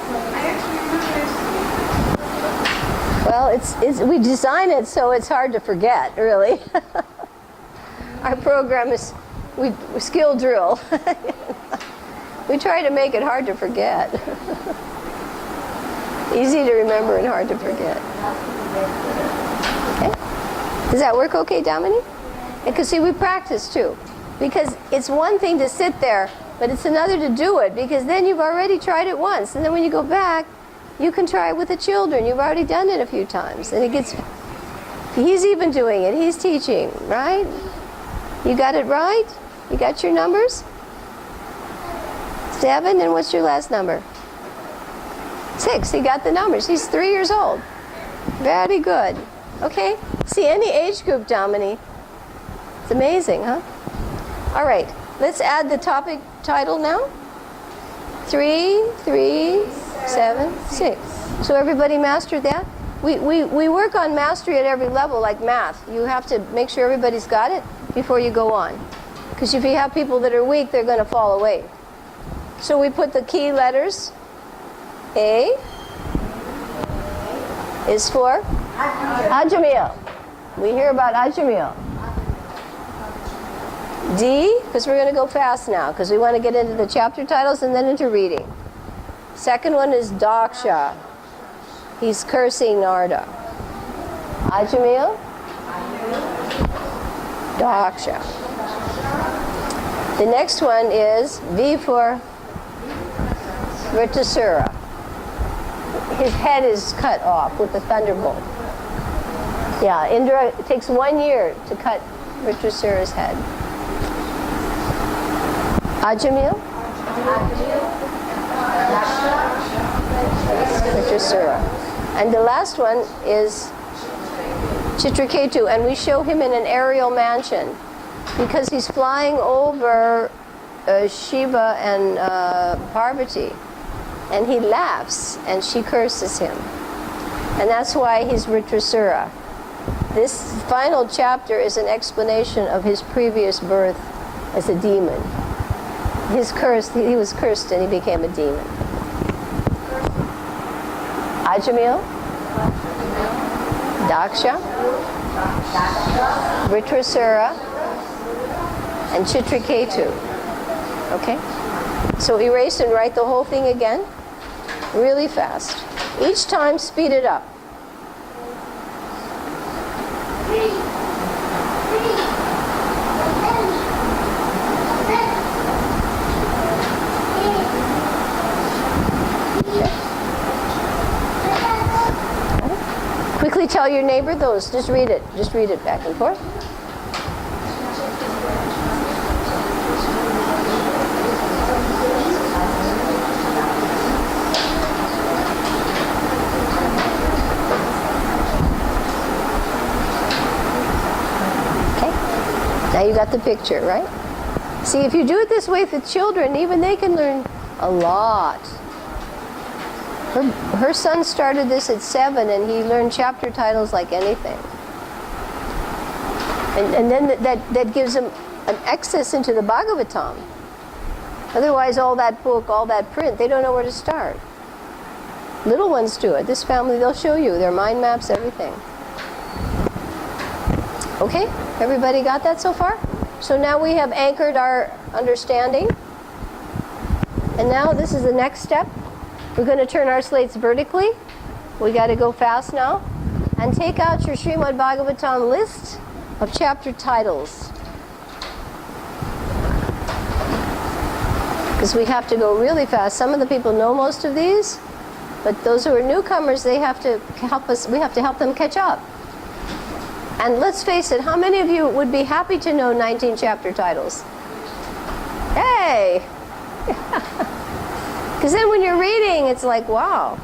Well, it's we design it so it's hard to forget, really. Our program is we skill drill. We try to make it hard to forget. Easy to remember and hard to forget. Okay? Does that work okay, Dominique? Because see, we practice too. Because it's one thing to sit there, but it's another to do it, because then you've already tried it once. And then when you go back, you can try it with the children. You've already done it a few times. And it gets, he's even doing it. He's teaching, right? You got it right? You got your numbers? 7, and what's your last number? 6. He got the numbers. He's 3 years old. Very good. Okay. See, any age group, Dominique. It's amazing, huh? All right. Let's add the topic title now. 3, 3, 7, 6. So everybody mastered that? We work on mastery at every level, like math. You have to make sure everybody's got it before you go on. Because if you have people that are weak, they're going to fall away. So we put the key letters. A is for Ajamil. We hear about Ajamil. D, because we're going to go fast now, because we want to get into the chapter titles and then into reading. Second one is Daksha. He's cursing Narda. Ajamil. Daksha. The next one is V for Vritasura. His head is cut off with the thunderbolt. Yeah, Indra, it takes 1 year to cut Vritasura's head. Ajamil? Vritasura. And the last one is Chitraketu, and we show him in an aerial mansion because he's flying over Shiva and Parvati, and he laughs and she curses him, and that's why he's Vritrasura. This final chapter is an explanation of his previous birth as a demon. His curse, he was cursed and he became a demon. Ajamil, Daksha, Vritrasura, and Chitraketu. Okay? So erase and write the whole thing again, really fast. Each time, speed it up. Quickly tell your neighbor those. Just read it. Just read it back and forth. Now you got the picture, right? See, if you do it this way with the children, even they can learn a lot. Her son started this at 7, and he learned chapter titles like anything. And then that gives him an access into the Bhagavatam. Otherwise, all that book, all that print, they don't know where to start. Little ones do it. This family, they'll show you their mind maps, everything. Okay? Everybody got that so far? So now we have anchored our understanding. And now this is the next step. We're going to turn our slates vertically. We got to go fast now. And take out your Srimad Bhagavatam list of chapter titles. Because we have to go really fast. Some of the people know most of these, but those who are newcomers, they have to help us. We have to help them catch up. And let's face it, how many of you would be happy to know 19 chapter titles? Hey! Because then when you're reading, it's like, wow.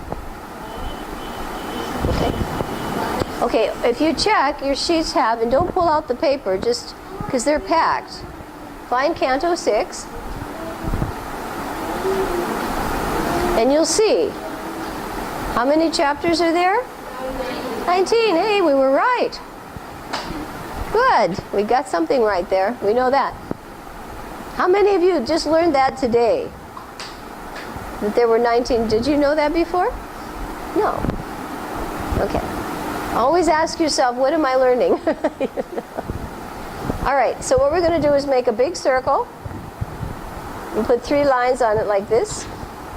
Okay, if you check, your sheets have, and don't pull out the paper, just because they're packed. Find Canto 6. And you'll see. How many chapters are there? 19. Hey, we were right. Good. We got something right there. We know that. How many of you just learned that today? That there were 19. Did you know that before? No. Okay. Always ask yourself, what am I learning? You know? All right. So what we're going to do is make a big circle and put 3 lines on it like this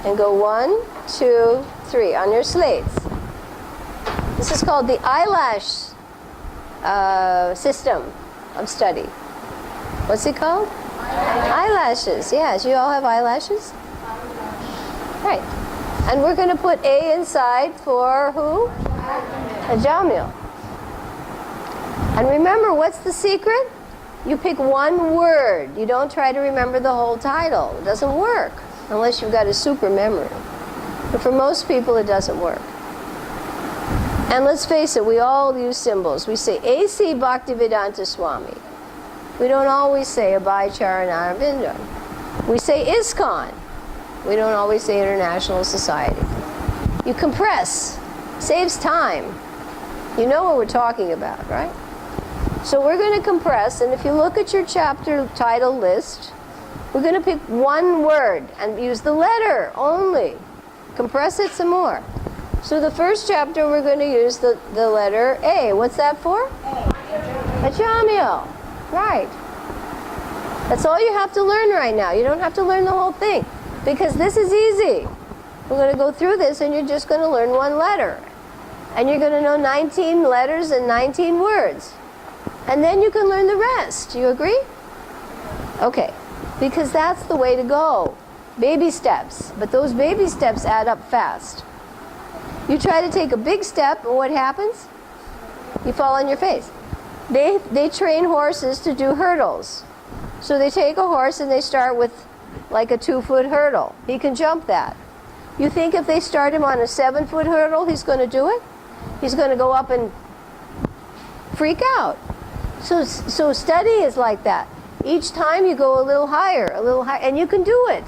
and go 1, 2, 3 on your slates. This is called the eyelash system of study. What's it called? Eyelashes. Yes, you all have eyelashes? Right. And we're going to put A inside for who? Ajamil. And remember, what's the secret? You pick one word. You don't try to remember the whole title. It doesn't work unless you've got a super memory. But for most people, it doesn't work. And let's face it, we all use symbols. We say A.C. Bhaktivedanta Swami. We don't always say Abhay Charan Arvindan. We say ISKCON. We don't always say International Society. You compress. Saves time. You know what we're talking about, right? So we're going to compress, and if you look at your chapter title list, we're going to pick one word and use the letter only. Compress it some more. So the first chapter, we're going to use the letter A. What's that for? Ajamil. Right. That's all you have to learn right now. You don't have to learn the whole thing, because this is easy. We're going to go through this, and you're just going to learn one letter. And you're going to know 19 letters and 19 words. And then you can learn the rest. Do you agree? Okay. Because that's the way to go. Baby steps. But those baby steps add up fast. You try to take a big step, and what happens? You fall on your face. They train horses to do hurdles. So they take a horse and they start with like a 2-foot hurdle. He can jump that. You think if they start him on a 7-foot hurdle, he's going to do it? He's going to go up and freak out. So study is like that. Each time you go a little higher, and you can do it.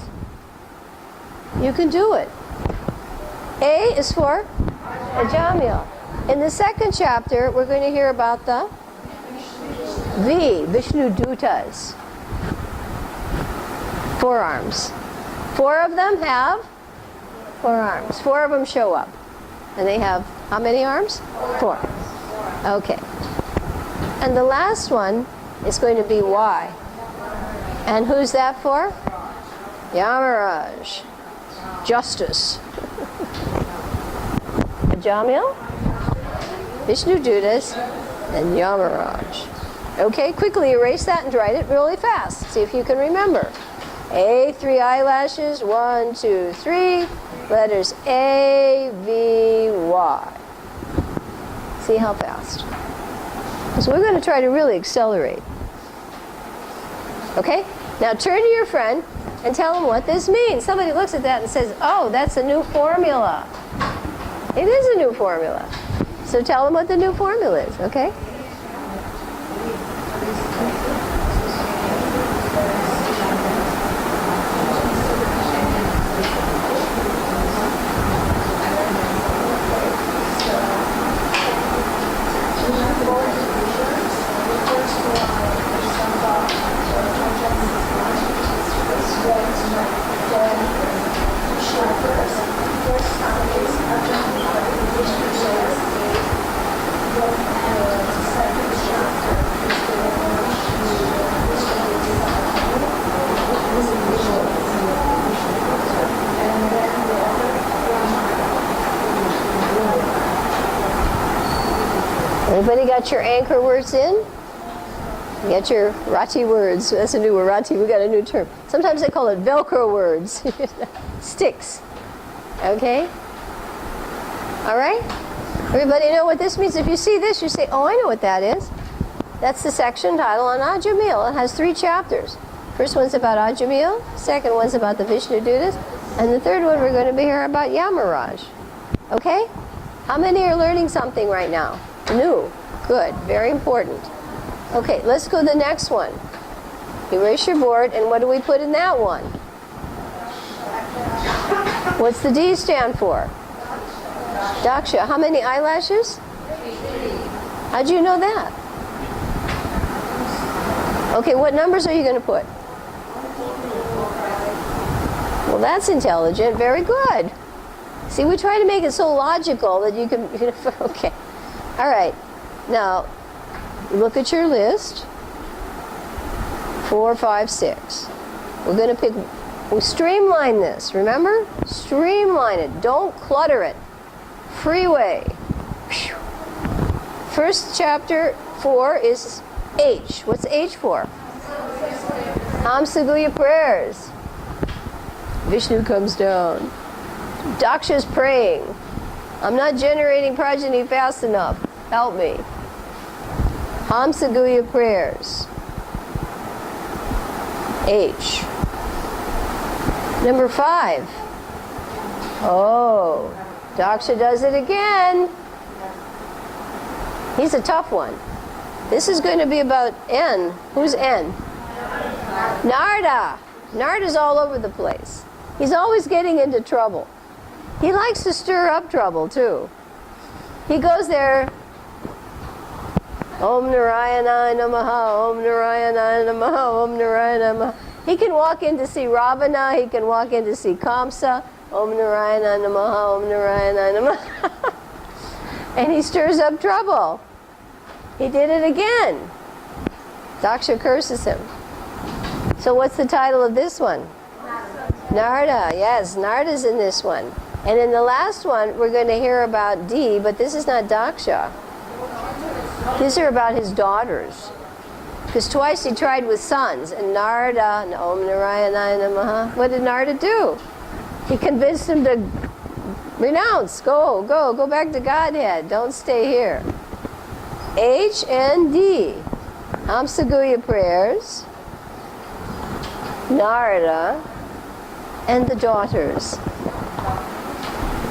You can do it. A is for Ajamil. In the second chapter, we're going to hear about the V, Vishnu Dutas. Forearms. 4 of them have 4 arms. 4 of them show up. And they have how many arms? 4. Okay. And the last one is going to be Y. And who's that for? Yamaraj. Justice. Ajamil, Vishnu Dutas, and Yamaraj. Okay, quickly erase that and write it really fast. See if you can remember. A, 3 eyelashes, 1, 2, 3. Letters A, V, Y. See how fast. So we're going to try to really accelerate. Okay? Now turn to your friend and tell him what this means. Somebody looks at that and says, oh, that's a new formula. It is a new formula. So tell him what the new formula is, okay? Everybody got your anchor words in? You got your Rati words. That's a new word, Rati. We got a new term. Sometimes they call it Velcro words. Sticks. Okay? All right? Everybody know what this means? If you see this, you say, oh, I know what that is. That's the section title on Ajamil. It has 3 chapters. First one's about Ajamil. Second one's about the Vishnu Dutas. And the third one we're going to be here about Yamaraj. Okay? How many are learning something right now? New. Good. Very important. Okay, let's go to the next one. Erase your board, and what do we put in that one? What's the D stand for? Daksha. How many eyelashes? How'd you know that? Okay, what numbers are you going to put? Well, that's intelligent. Very good. See, we try to make it so logical that you can okay. All right. Now, look at your list. 4, 5, 6. We're going to pick We streamline this, remember? Streamline it. Don't clutter it. Freeway. First chapter 4 is H. What's H for? Hamsaguya prayers. Vishnu comes down. Daksha's praying. I'm not generating progeny fast enough. Help me. Hamsaguya prayers. H. Number 5. Oh, Daksha does it again. He's a tough one. This is going to be about N. Who's N? Narada. Narada's all over the place. He's always getting into trouble. He likes to stir up trouble, too. He goes there, Om Narayana Namaha, Om Narayana Namaha, Om Narayana Namaha. He can walk in to see Ravana, he can walk in to see Kamsa, Om Narayana Namaha, Om Narayana Namaha. And he stirs up trouble. He did it again. Daksha curses him. So what's the title of this one? Narada. Yes, Narada's in this one. And in the last one, we're going to hear about D, but this is not Daksha. These are about his daughters. Because twice he tried with sons, and Narada, and Om Narayana Namaha. What did Narada do? He convinced him to renounce. Go back to Godhead. Don't stay here. H and D. Hamsaguya prayers. Narada. And the daughters.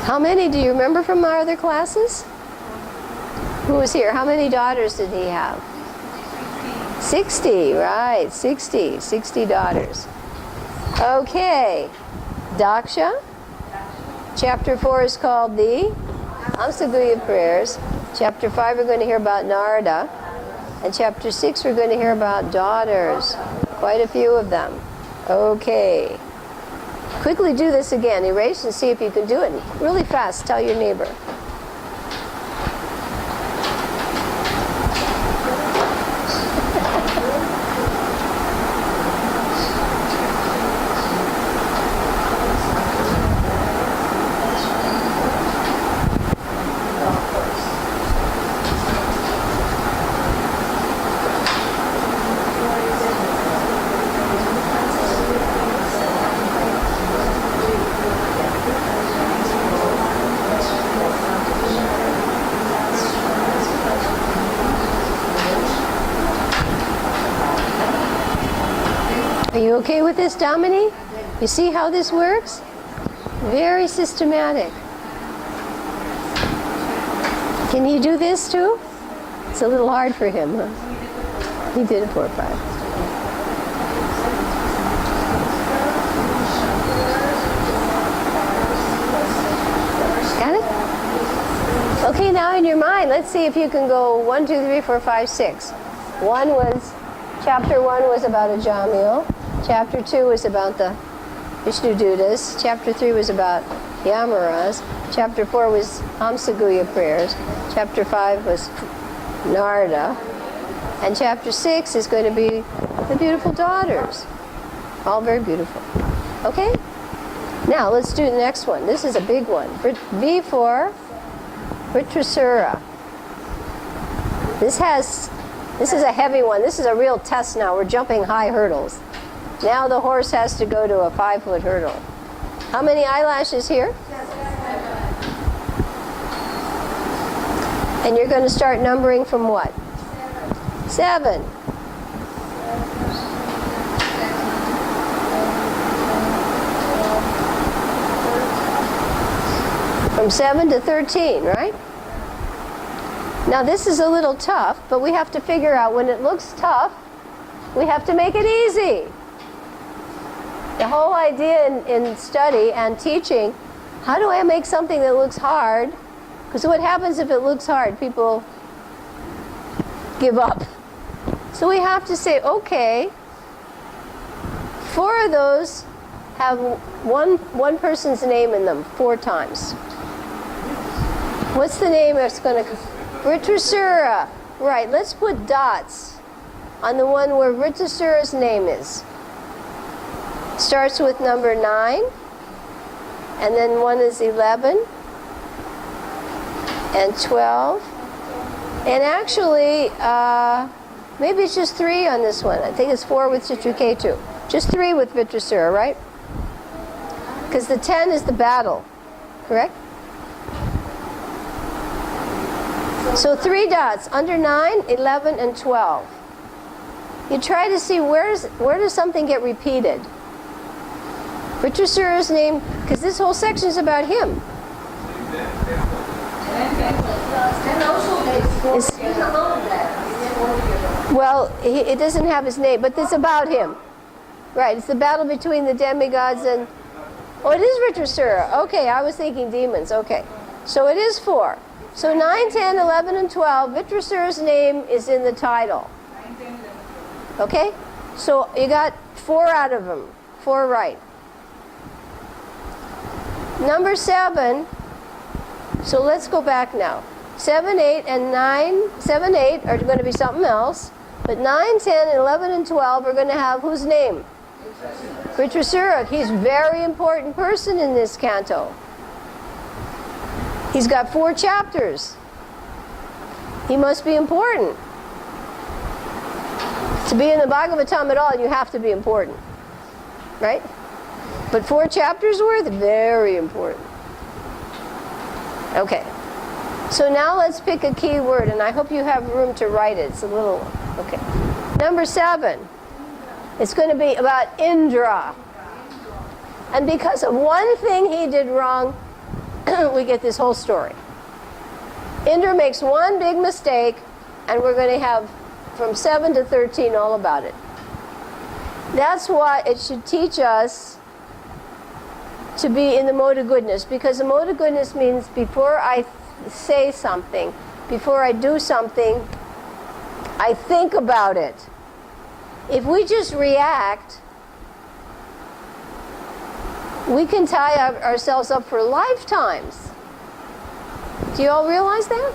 How many do you remember from our other classes? Who was here? How many daughters did he have? 60, right, 60 daughters. Okay, Daksha. Chapter 4 is called the Hamsaguya prayers. Chapter 5 we're going to hear about Narada. And chapter 6 we're going to hear about daughters. Quite a few of them. Okay. Quickly do this again. Erase and see if you can do it really fast. Tell your neighbor. Are you okay with this, Domini? You see how this works? Very systematic. Can he do this too? It's a little hard for him, huh? He did it 4 or 5. Got it? Okay, now in your mind, let's see if you can go 1, 2, 3, 4, 5, 6. Chapter 1 was about a Jamil. Chapter 2 was about the Vishnu Dutas. Chapter 3 was about Yamaras. Chapter 4 was Hamsaguya prayers. Chapter 5 was Narada. And chapter 6 is going to be the beautiful daughters. All very beautiful. Okay? Now let's do the next one. This is a big one. V for Vritrasura. This is a heavy one. This is a real test now. We're jumping high hurdles. Now the horse has to go to a 5-foot hurdle. How many eyelashes here? And you're going to start numbering from what? 7. From 7 to 13, right? Now this is a little tough, but we have to figure out when it looks tough, we have to make it easy. The whole idea in study and teaching, how do I make something that looks hard? Because what happens if it looks hard? People give up. So we have to say, okay, 4 of those have one person's name in them 4 times. What's the name that's going to... Vritrasura. Right, let's put dots on the one where Vritrasura's name is. Starts with number 9, and then one is 11 and 12, and actually maybe it's just 3 on this one. I think it's 4 with Chitraketu. Just 3 with Vitrasura, right? Because the 10 is the battle, correct? So 3 dots under 9, 11, and 12. You try to see where does something get repeated. Vitrasura's name, because this whole section is about him. Well, it doesn't have his name, but it's about him. Right, it's the battle between the demigods and... Oh, it is Vitrasura. Okay, I was thinking demons. Okay, so it is 4. So 9, 10, 11, and 12, Vitrasura's name is in the title. Okay? So you got 4 out of them. 4 right. Number 7, so let's go back now. 7, 8, and 9, 7, 8 are going to be something else. But 9, 10, 11, and 12 are going to have whose name? Vitrasura. He's a very important person in this canto. He's got 4 chapters. He must be important. To be in the Bhagavatam at all, you have to be important. Right? But 4 chapters worth, very important. Okay. So now let's pick a key word, and I hope you have room to write it. It's a little, okay. Number 7. It's going to be about Indra. And because of one thing he did wrong, we get this whole story. Indra makes one big mistake, and we're going to have from 7 to 13 all about it. That's why it should teach us to be in the mode of goodness, because the mode of goodness means before I say something, before I do something, I think about it. If we just react, we can tie ourselves up for lifetimes. Do you all realize that?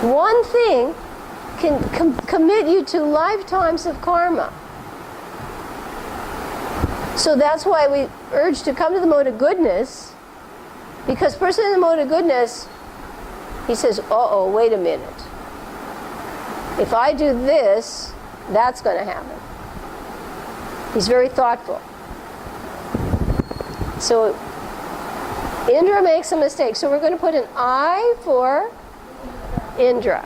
One thing can commit you to lifetimes of karma. So that's why we urge to come to the mode of goodness, because person in the mode of goodness, he says, uh-oh, wait a minute. If I do this, that's going to happen. He's very thoughtful. So Indra makes a mistake. So we're going to put an I for Indra.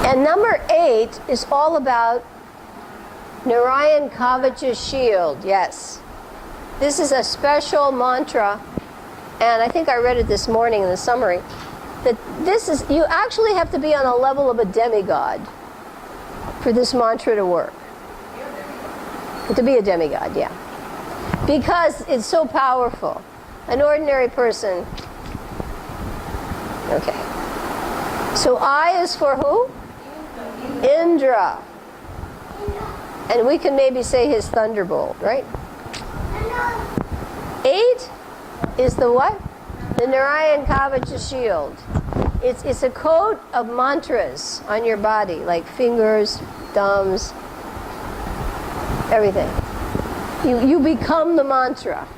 And number 8 is all about Narayan Kavacha's shield. Yes. This is a special mantra, and I think I read it this morning in the summary, that this is, you actually have to be on a level of a demigod for this mantra to work. To be a demigod, yeah. Because it's so powerful. An ordinary person. Okay. So I is for who? Indra. And we can maybe say his thunderbolt, right? 8 is the what? The Narayan Kavacha shield. It's a coat of mantras on your body, like fingers, thumbs, everything. You become the mantra.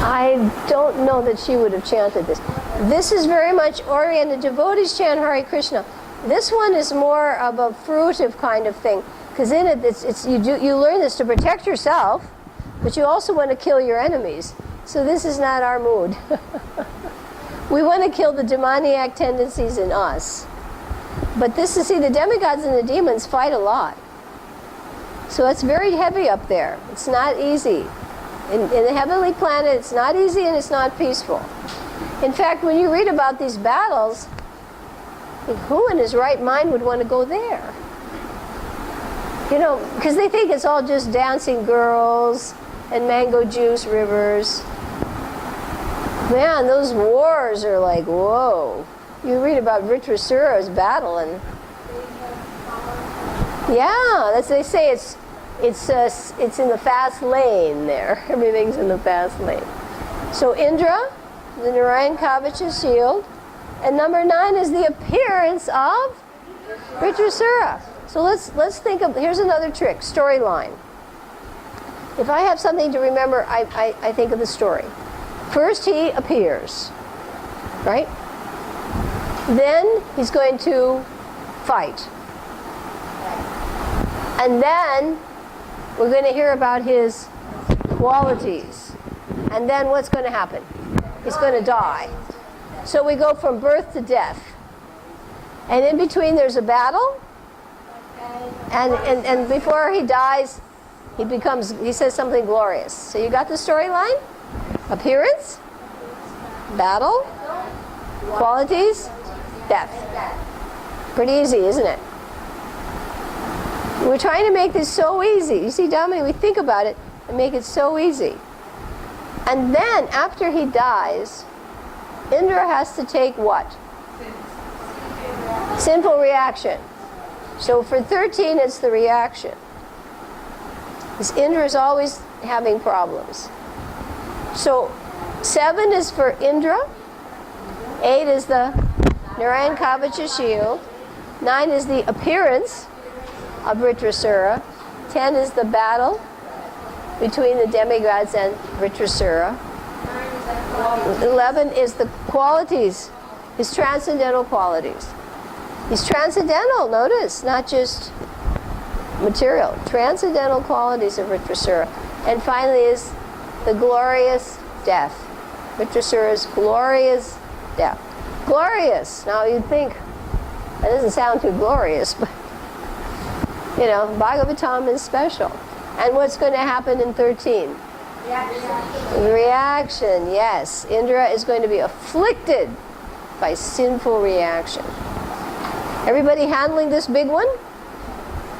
I don't know that she would have chanted this. This is very much oriented. Devotees chant Hare Krishna. This one is more of a fruitive kind of thing, because in it, you learn this to protect yourself, but you also want to kill your enemies. So this is not our mood. We want to kill the demoniac tendencies in us. But this is, see, the demigods and the demons fight a lot. So it's very heavy up there. It's not easy. In the heavenly planet, it's not easy and it's not peaceful. In fact, when you read about these battles, who in his right mind would want to go there? You know, because they think it's all just dancing girls and mango juice rivers. Man, those wars are like, whoa. You read about Vitrasura's battle, and yeah, that's, they say it's in the fast lane there. Everything's in the fast lane. So Indra, the Narayan Kavach shield. And number 9 is the appearance of Vritrasura. So let's think of, here's another trick, storyline. If I have something to remember, I think of the story. First he appears, right? Then he's going to fight. And then we're going to hear about his qualities. And then what's going to happen? He's going to die. So we go from birth to death. And in between there's a battle. And before he dies, he says something glorious. So you got the storyline? Appearance, battle, qualities, death. Pretty easy, isn't it? We're trying to make this so easy. You see, Dominic, we think about it and make it so easy. And then, after he dies, Indra has to take what? Sinful reaction. So for 13, it's the reaction. Because Indra is always having problems. So 7 is for Indra. 8 is the Narayan Kavacha shield. 9 is the appearance of Vritrasura. 10 is the battle between the demigods and Vritrasura. 11 is the qualities, his transcendental qualities. He's transcendental, notice, not just material. Transcendental qualities of Vritrasura. And finally is the glorious death. Vritrasura's glorious death. Glorious. Now you'd think, that doesn't sound too glorious, but you know, Bhagavatam is special. And what's going to happen in 13? Reaction, yes. Indra is going to be afflicted by sinful reaction. Everybody handling this big one?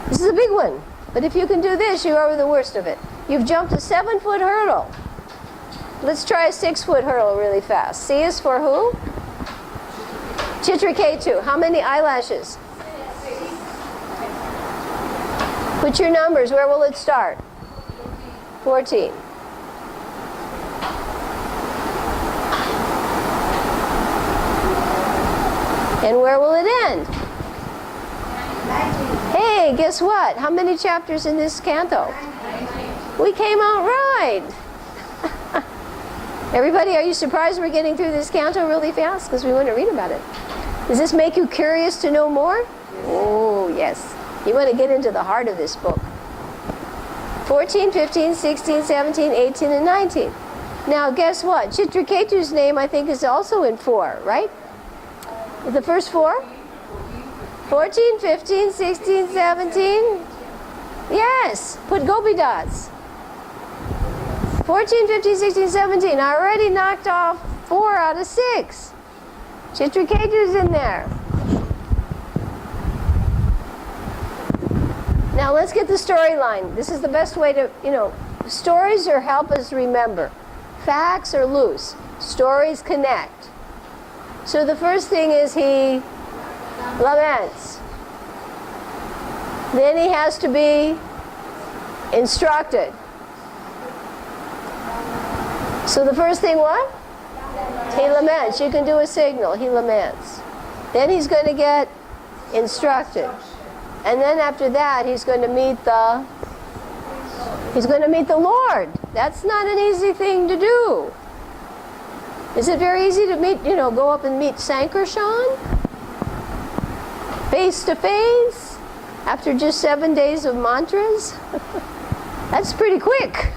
This is a big one. But if you can do this, you're over the worst of it. You've jumped a 7-foot hurdle. Let's try a 6-foot hurdle really fast. C is for who? Chitraketu. How many eyelashes? Put your numbers. Where will it start? 14. And where will it end? 19. Hey, guess what? How many chapters in this canto? 19. We came out right. Everybody, are you surprised we're getting through this canto really fast? Because we want to read about it. Does this make you curious to know more? Oh, yes. You want to get into the heart of this book. 14, 15, 16, 17, 18, and 19. Now, guess what? Chitraketu's name, I think, is also in 4, right? The first 4? 14, 15, 16, 17. Yes. Put gopi dots. 14, 15, 16, 17. I already knocked off 4 out of 6. Chitraketu's in there. Now let's get the storyline. This is the best way to, stories are help us remember. Facts are loose. Stories connect. So the first thing is he laments. Then he has to be instructed. So the first thing what? He laments. You can do a signal. He laments. Then he's going to get instructed. And then after that, he's going to meet the Lord. That's not an easy thing to do. Is it very easy to meet, go up and meet Sankarshan? Face to face? After just 7 days of mantras? That's pretty quick.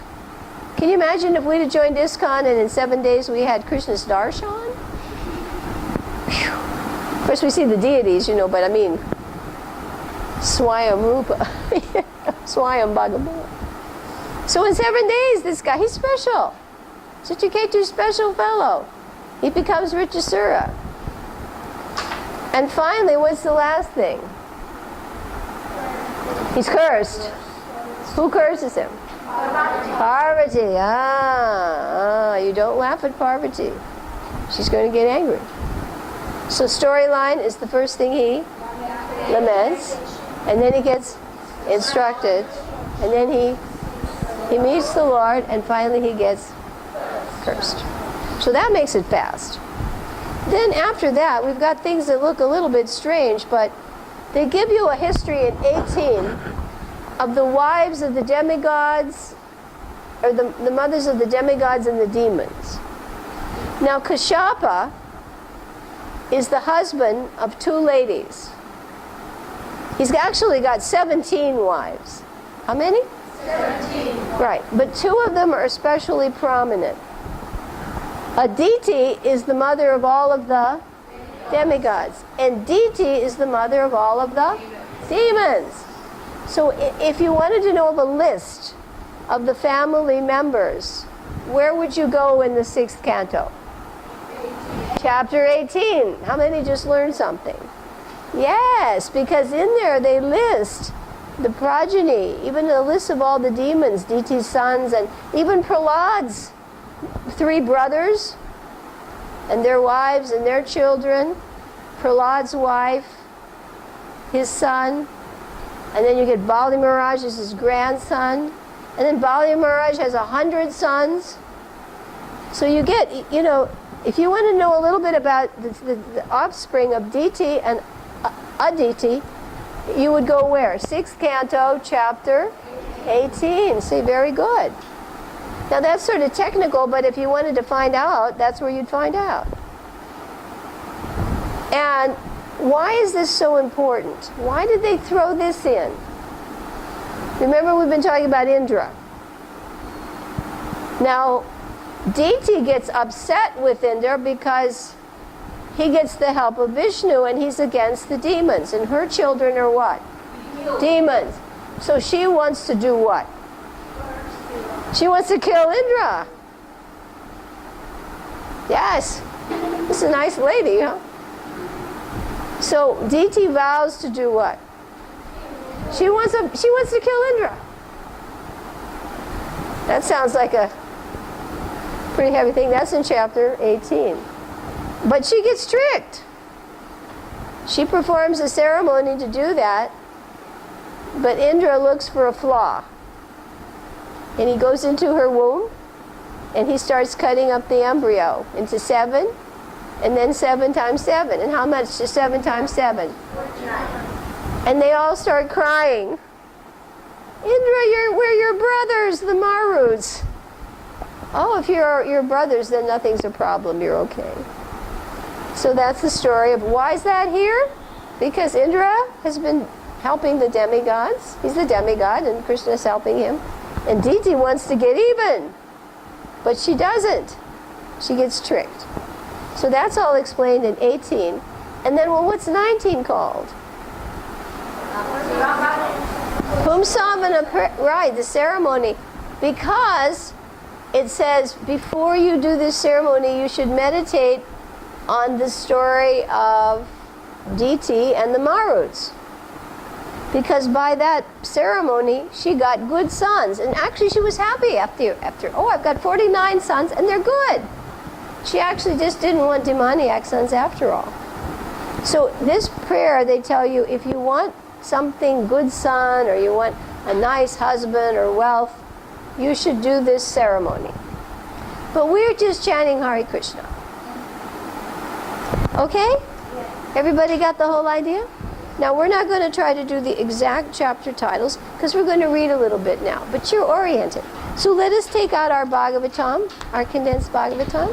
Can you imagine if we'd have joined ISKCON and in 7 days we had Krishna's darshan? Whew. Of course we see the deities, but I mean, Swayam Rupa, Swayam Bhagavan. So in 7 days, this guy, he's special. Chitraketu's special fellow. He becomes Vritrasura. And finally, what's the last thing? He's cursed. Who curses him? Parvati. You don't laugh at Parvati. She's going to get angry. So storyline is the first thing he laments. And then he gets instructed, and then he meets the Lord, and finally he gets cursed. So that makes it fast. Then after that, we've got things that look a little bit strange, but they give you a history in 18 of the wives of the demigods, or the mothers of the demigods and the demons. Now, Kashyapa is the husband of 2 ladies. He's actually got 17 wives. How many? 17. Right, but 2 of them are especially prominent. Aditi is the mother of all of the demigods, and Diti is the mother of all of the demons. So if you wanted to know of a list of the family members, where would you go in the 6th canto? 18. Chapter 18. How many just learned something? Yes, because in there they list the progeny, even a list of all the demons, Diti's sons, and even Prahlad's 3 brothers and their wives and their children, Prahlad's wife, his son, and then you get Bali Maharaj as his grandson, and then Bali Maharaj has 100 sons. So you get, if you want to know a little bit about the offspring of Diti and Aditi, you would go where? 6th canto, chapter 18. See, very good. Now that's sort of technical, but if you wanted to find out, that's where you'd find out. And why is this so important? Why did they throw this in? Remember, we've been talking about Indra. Now, Diti gets upset with Indra because he gets the help of Vishnu and he's against the demons. And her children are what? Demons. So she wants to do what? She wants to kill Indra. Yes. This is a nice lady, huh? So Diti vows to do what? She wants to kill Indra. That sounds like a pretty heavy thing. That's in chapter 18. But she gets tricked. She performs a ceremony to do that, but Indra looks for a flaw. And he goes into her womb, and he starts cutting up the embryo into 7, and then 7 times 7. And how much is 7 times 7? 49. And they all start crying. Indra, we're your brothers, the Maruts. Oh, if you're your brothers, then nothing's a problem. You're okay. So that's the story of why is that here? Because Indra has been helping the demigods. He's the demigod, and Krishna is helping him. And Diti wants to get even, but she doesn't. She gets tricked. So that's all explained in 18. And then, well, what's 19 called? Pumsavana, right, the ceremony. Because it says before you do this ceremony, you should meditate on the story of Diti and the Maruts. Because by that ceremony, she got good sons. And actually, she was happy after I've got 49 sons, and they're good. She actually just didn't want demoniac sons after all. So this prayer, they tell you, if you want something, good son, or you want a nice husband or wealth, you should do this ceremony. But we're just chanting Hare Krishna. Okay? Everybody got the whole idea? Now, we're not going to try to do the exact chapter titles because we're going to read a little bit now, but you're oriented. So let us take out our Bhagavatam, our condensed Bhagavatam.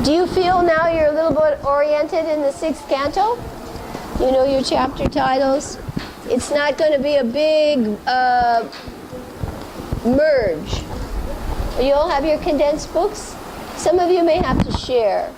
Do you feel now you're a little bit oriented in the 6th canto? You know your chapter titles? It's not going to be a big merge. You all have your condensed books? Some of you may have to share.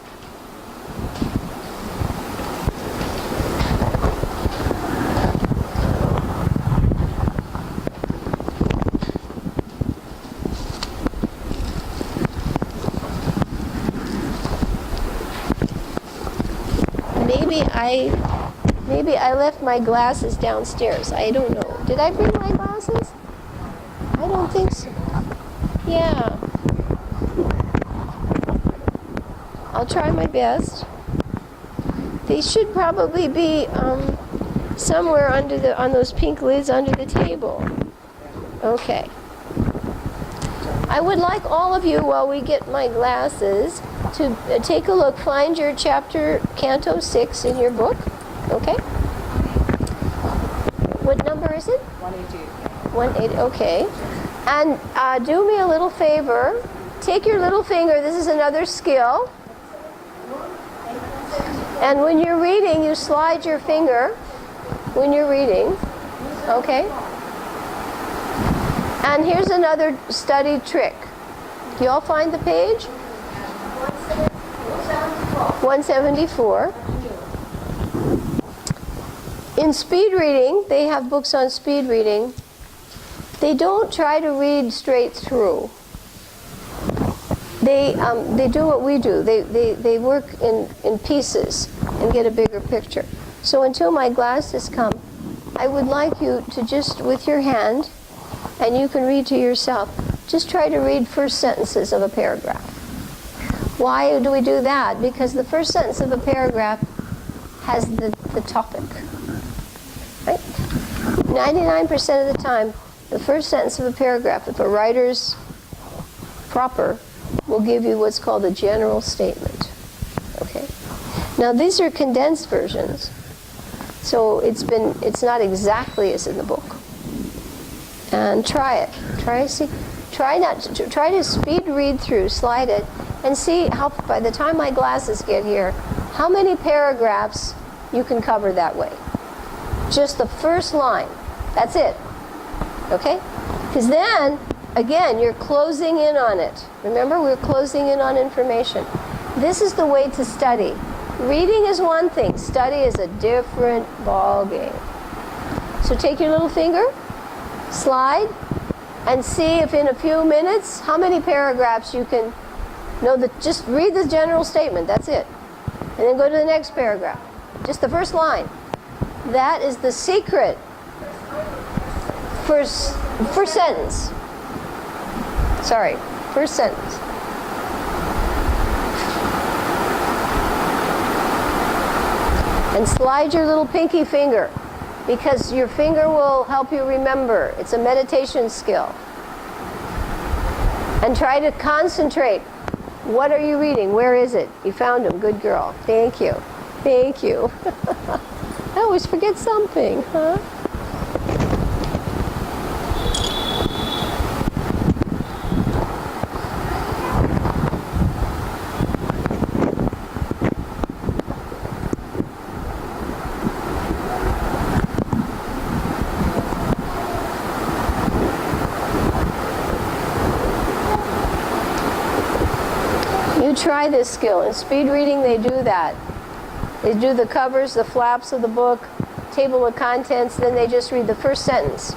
Maybe I left my glasses downstairs. I don't know. Did I bring my glasses? I don't think so. Yeah. I'll try my best. They should probably be somewhere on those pink lids under the table. Okay. I would like all of you, while we get my glasses, to take a look. Find your chapter, Canto 6 in your book. Okay? What number is it? 180. 180, okay. And do me a little favor. Take your little finger. This is another skill. And when you're reading, you slide your finger when you're reading. Okay? And here's another study trick. You all find the page? 174. In speed reading, they have books on speed reading. They don't try to read straight through. They do what we do. They work in pieces and get a bigger picture. So until my glasses come, I would like you to just, with your hand, and you can read to yourself, just try to read first sentences of a paragraph. Why do we do that? Because the first sentence of a paragraph has the topic. Right? 99% of the time, the first sentence of a paragraph, if a writer's proper, will give you what's called a general statement. Okay? Now these are condensed versions, so it's not exactly as in the book. And try it. Try to speed read through, slide it, and see how, by the time my glasses get here, how many paragraphs you can cover that way. Just the first line. That's it. Okay? Because then, again, you're closing in on it. Remember, we're closing in on information. This is the way to study. Reading is one thing. Study is a different ball game. So take your little finger, slide, and see if in a few minutes, how many paragraphs you can know. Just read the general statement. That's it. And then go to the next paragraph. Just the first line. That is the secret. First sentence. Sorry, first sentence. And slide your little pinky finger, because your finger will help you remember. It's a meditation skill. And try to concentrate. What are you reading? Where is it? You found him. Good girl. Thank you. Thank you. I always forget something, huh? Try this skill. In speed reading, they do that. They do the covers, the flaps of the book, table of contents, then they just read the first sentence.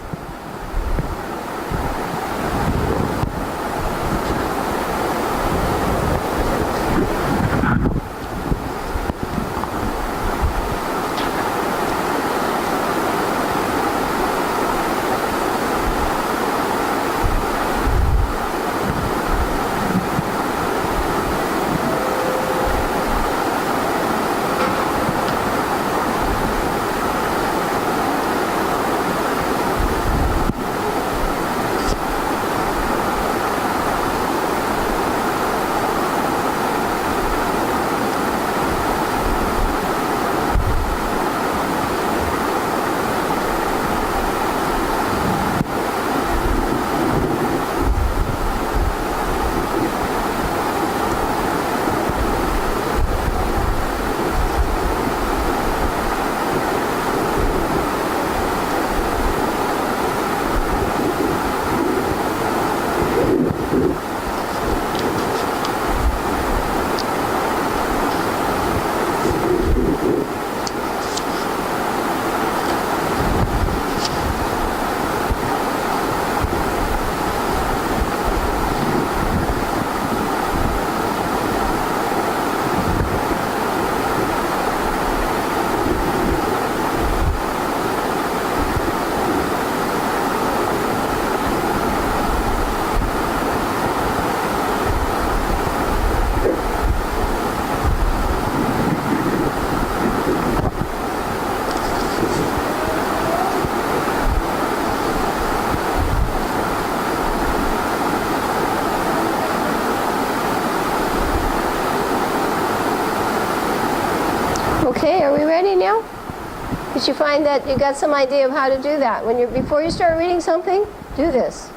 Did you find that you got some idea of how to do that? Before you start reading something, do this.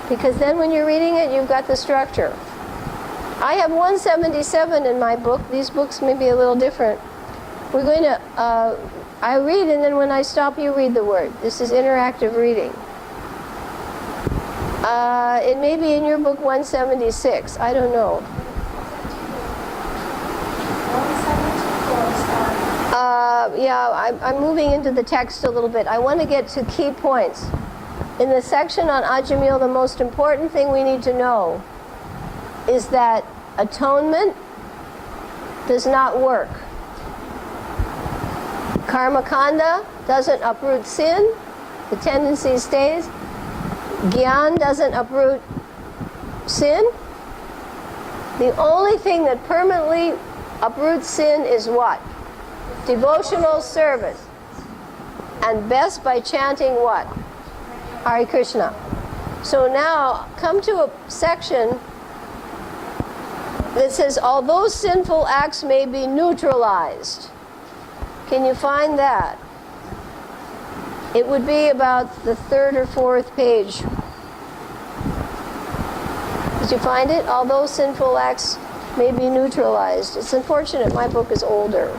Because then when you're reading it, you've got the structure. I have 177 in my book. These books may be a little different. We're going to, I read, and then when I stop, you read the word. This is interactive reading. It may be in your book 176. I don't know. Yeah, I'm moving into the text a little bit. I want to get to key points. In the section on Ajamil, the most important thing we need to know is that atonement does not work. Karma kanda doesn't uproot sin. The tendency stays. Gyan doesn't uproot sin. The only thing that permanently uproots sin is what? Devotional service. And best by chanting what? Hare Krishna. So now come to a section that says, although sinful acts may be neutralized. Can you find that? It would be about the third or fourth page. Did you find it? Although sinful acts may be neutralized. It's unfortunate my book is older.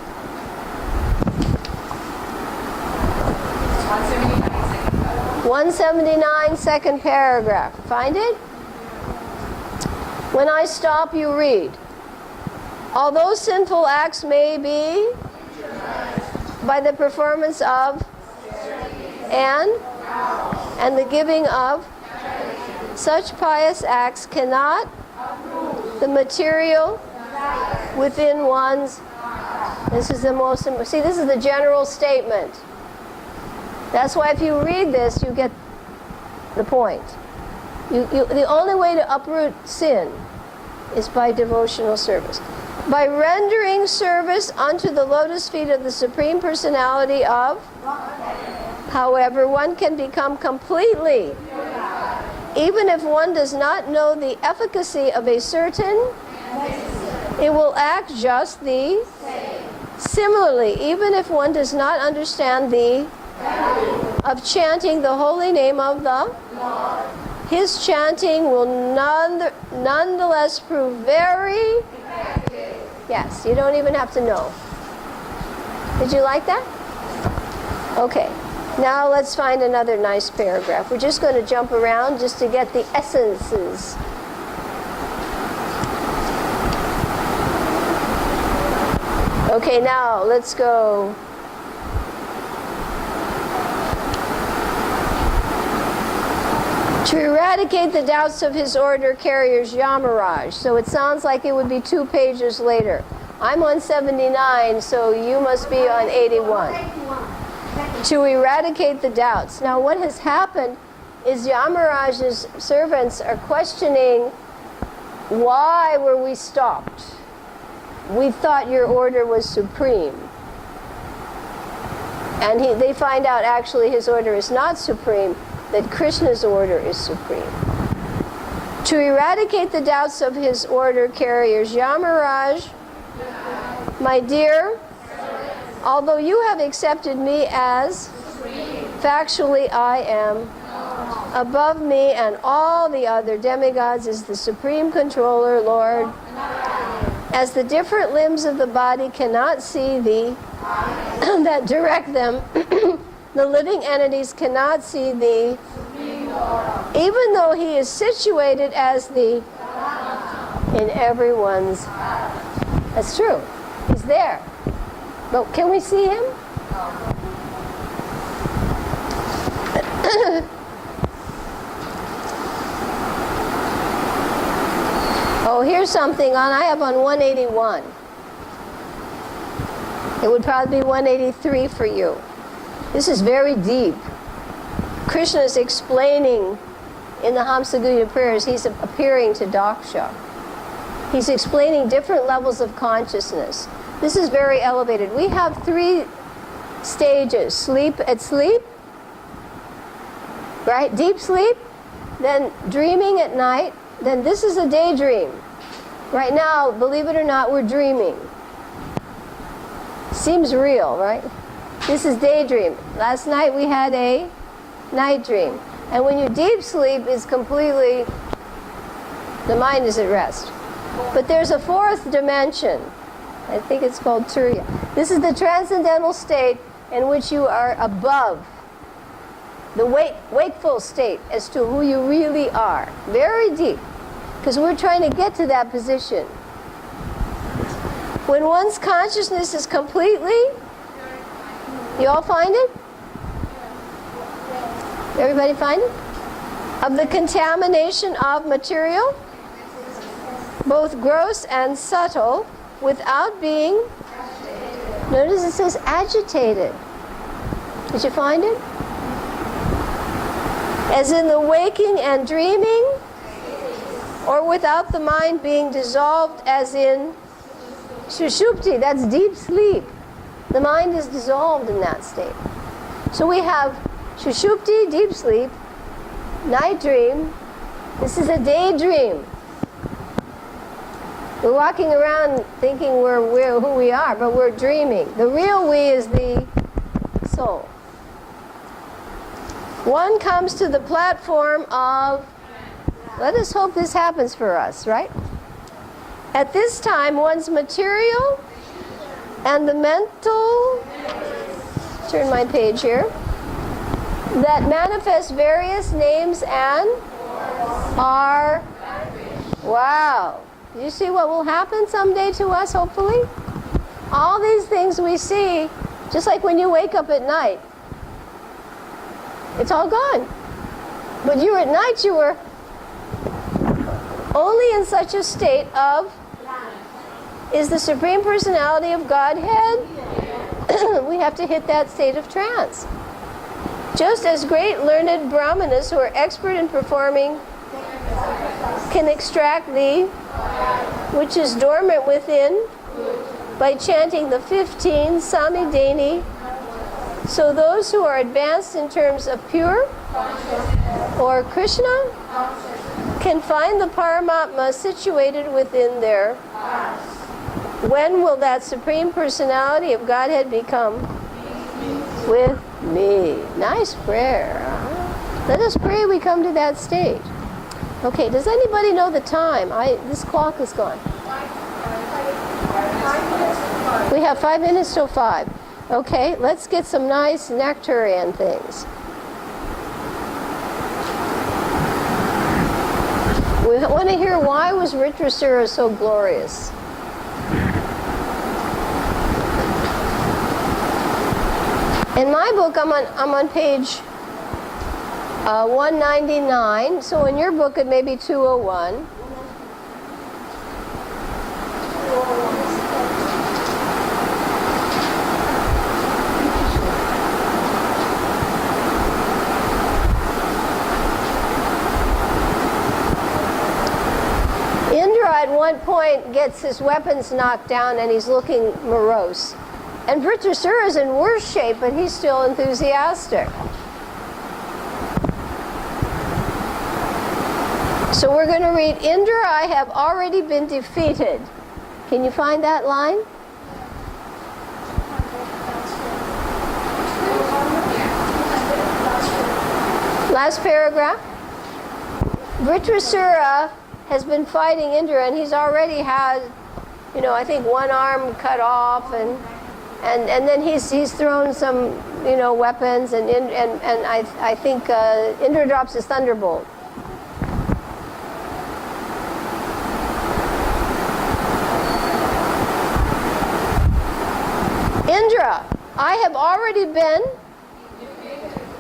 179, second paragraph. Find it? When I stop, you read. Although sinful acts may be by the performance of and the giving of such pious acts cannot the material within one's. This is the most. See, this is the general statement. That's why if you read this, you get the point. The only way to uproot sin is by devotional service. By rendering service unto the lotus feet of the Supreme Personality of. However, one can become completely, even if one does not know the efficacy of a certain, it will act just the similarly, even if one does not understand the of chanting the holy name of the his chanting will nonetheless prove very yes, you don't even have to know. Did you like that? Okay. Now let's find another nice paragraph. We're just going to jump around just to get the essences. Okay, now let's go. To eradicate the doubts of his order carriers Yamaraj. So it sounds like it would be 2 pages later. I'm on 79, so you must be on 81. To eradicate the doubts. Now what has happened is Yamaraj's servants are questioning, why were we stopped? We thought your order was supreme. And they find out actually his order is not supreme, that Krishna's order is supreme. To eradicate the doubts of his order carriers Yamaraj, my dear, although you have accepted me as factually I am, above me and all the other demigods is the supreme controller, Lord. As the different limbs of the body cannot see thee, that direct them, the living entities cannot see thee, even though he is situated as the in everyone's. That's true. He's there. But can we see him? Oh, here's something I have on 181. It would probably be 183 for you. This is very deep. Krishna is explaining in the Hamsaguna prayers, he's appearing to Daksha. He's explaining different levels of consciousness. This is very elevated. We have 3 stages. Sleep, right? Deep sleep, then dreaming at night, then this is a daydream. Right now, believe it or not, we're dreaming. Seems real, right? This is daydream. Last night we had a night dream. And when you deep sleep, it's completely, the mind is at rest. But there's a fourth dimension. I think it's called Turiya. This is the transcendental state in which you are above the wakeful state as to who you really are. Very deep. Because we're trying to get to that position. When one's consciousness is completely, you all find it? Everybody find it? Of the contamination of material, both gross and subtle, without being, notice it says agitated. Did you find it? As in the waking and dreaming, or without the mind being dissolved, as in Sushupti, that's deep sleep. The mind is dissolved in that state. So we have Sushupti, deep sleep, night dream. This is a daydream. We're walking around thinking we're who we are, but we're dreaming. The real we is the soul. One comes to the platform of, let us hope this happens for us, right? At this time, one's material and the mental, turn my page here, that manifest various names and are, wow. You see what will happen someday to us, hopefully? All these things we see, just like when you wake up at night, it's all gone. But you at night, you were only in such a state of, is the Supreme Personality of Godhead? We have to hit that state of trance. Just as great learned brahmanas who are expert in performing can extract the which is dormant within by chanting the 15 Samidani. So those who are advanced in terms of pure or Krishna can find the Paramatma situated within their. When will that Supreme Personality of Godhead become with me? Nice prayer. Let us pray we come to that stage. Okay, does anybody know the time? This clock is gone. We have 5 minutes till 5. Okay, let's get some nice nectarian things. We want to hear, why was Ritrasura so glorious? In my book, I'm on page 199. So in your book, it may be 201. Indra at one point gets his weapons knocked down and he's looking morose. And Vritrasura is in worse shape, but he's still enthusiastic. So we're going to read, Indra, I have already been defeated. Can you find that line? Last paragraph. Vritrasura has been fighting Indra, and he's already had, I think one arm cut off, and then he's thrown some, weapons, and I think Indra drops his thunderbolt. Indra, I have already been,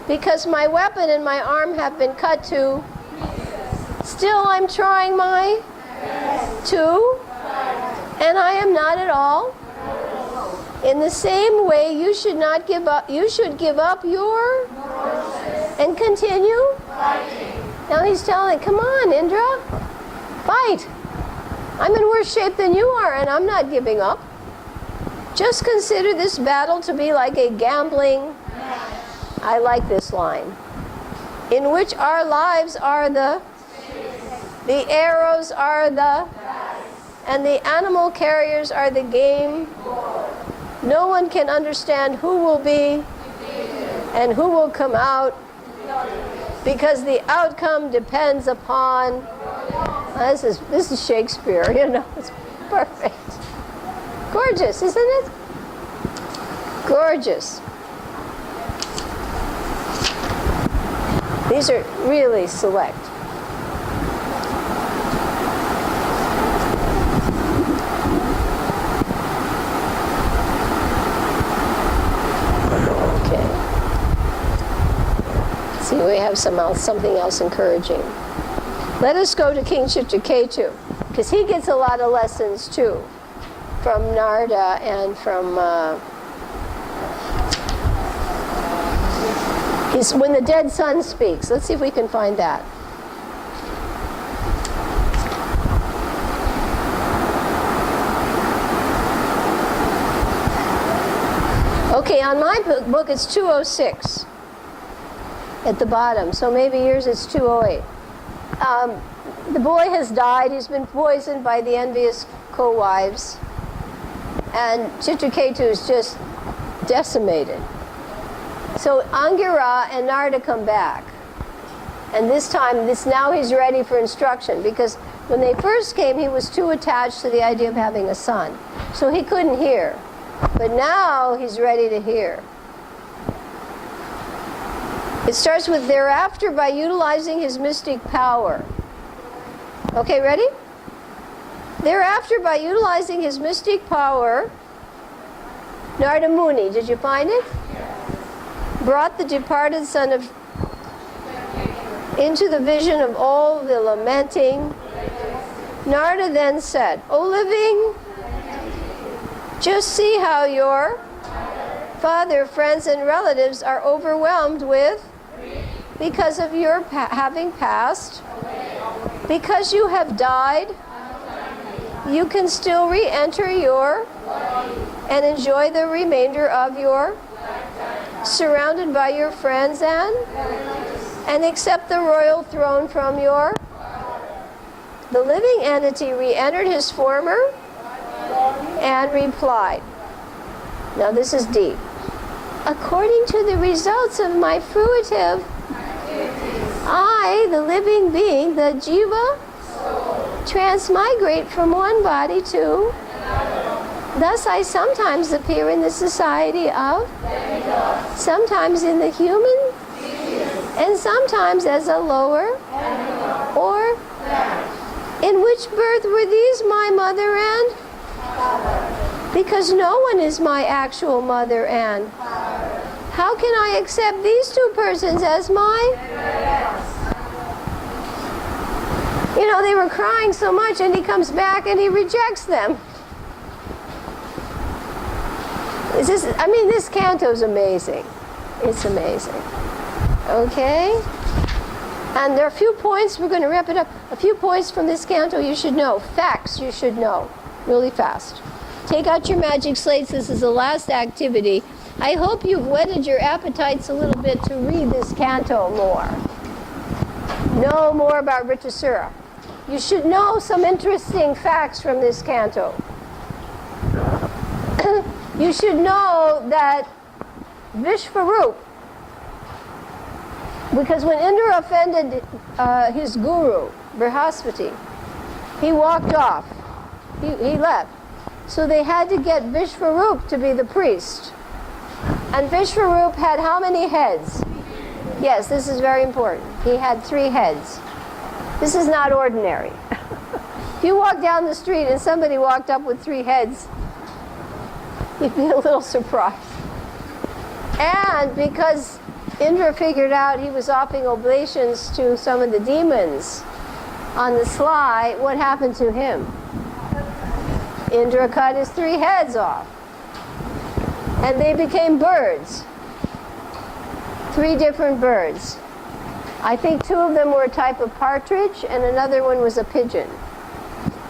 because my weapon and my arm have been cut to, still I'm trying my to, and I am not at all. In the same way, you should not give up. You should give up your and continue fighting. Now he's telling, come on, Indra, fight. I'm in worse shape than you are, and I'm not giving up. Just consider this battle to be like a gambling, I like this line, in which our lives are the arrows are the, and the animal carriers are the game. No one can understand who will be and who will come out, because the outcome depends upon. This is Shakespeare, you know. It's perfect. Gorgeous, isn't it? Gorgeous. These are really select. Okay. See, we have something else encouraging. Let us go to King Chitraketu, because he gets a lot of lessons too, from Narada and from when the dead son speaks. Let's see if we can find that. Okay, on my book it's 206 at the bottom, so maybe yours it's 208. The boy has died. He's been poisoned by the envious co-wives, and Chitraketu is just decimated. So Angira and Narada come back, and now he's ready for instruction, because when they first came he was too attached to the idea of having a son, so he couldn't hear. But now he's ready to hear. It starts with thereafter by utilizing his mystic power. Okay, ready? Thereafter by utilizing his mystic power, Narada Muni, did you find it? Brought the departed son of into the vision of all the lamenting. Narada then said, O living, just see how your father, friends, and relatives are overwhelmed with, because of your having passed, because you have died, you can still re-enter your and enjoy the remainder of your, surrounded by your friends, and accept the royal throne from your. The living entity re-entered his former and replied. Now this is deep. According to the results of my fruitive, I, the living being, the jiva, transmigrate from one body to. Thus I sometimes appear in the society of, sometimes in the human, and sometimes as a lower, or in which birth were these my mother and? Because no one is my actual mother and. How can I accept these two persons as my? You know, they were crying so much, and he comes back and he rejects them. This canto is amazing. It's amazing. Okay? And there are a few points, we're going to wrap it up. A few points from this canto you should know. Facts you should know. Really fast. Take out your magic slates. This is the last activity. I hope you've whetted your appetites a little bit to read this canto more. Know more about Ritasura. You should know some interesting facts from this canto. You should know that Vishvarup, because when Indra offended his guru, Brihaspati, he walked off. He left. So they had to get Vishvarup to be the priest. And Vishvarup had how many heads? Yes, this is very important. He had 3 heads. This is not ordinary. If you walk down the street and somebody walked up with 3 heads, you'd be a little surprised. And because Indra figured out he was offering oblations to some of the demons on the sly, what happened to him? Indra cut his 3 heads off. And they became birds. 3 different birds. I think 2 of them were a type of partridge and another one was a pigeon.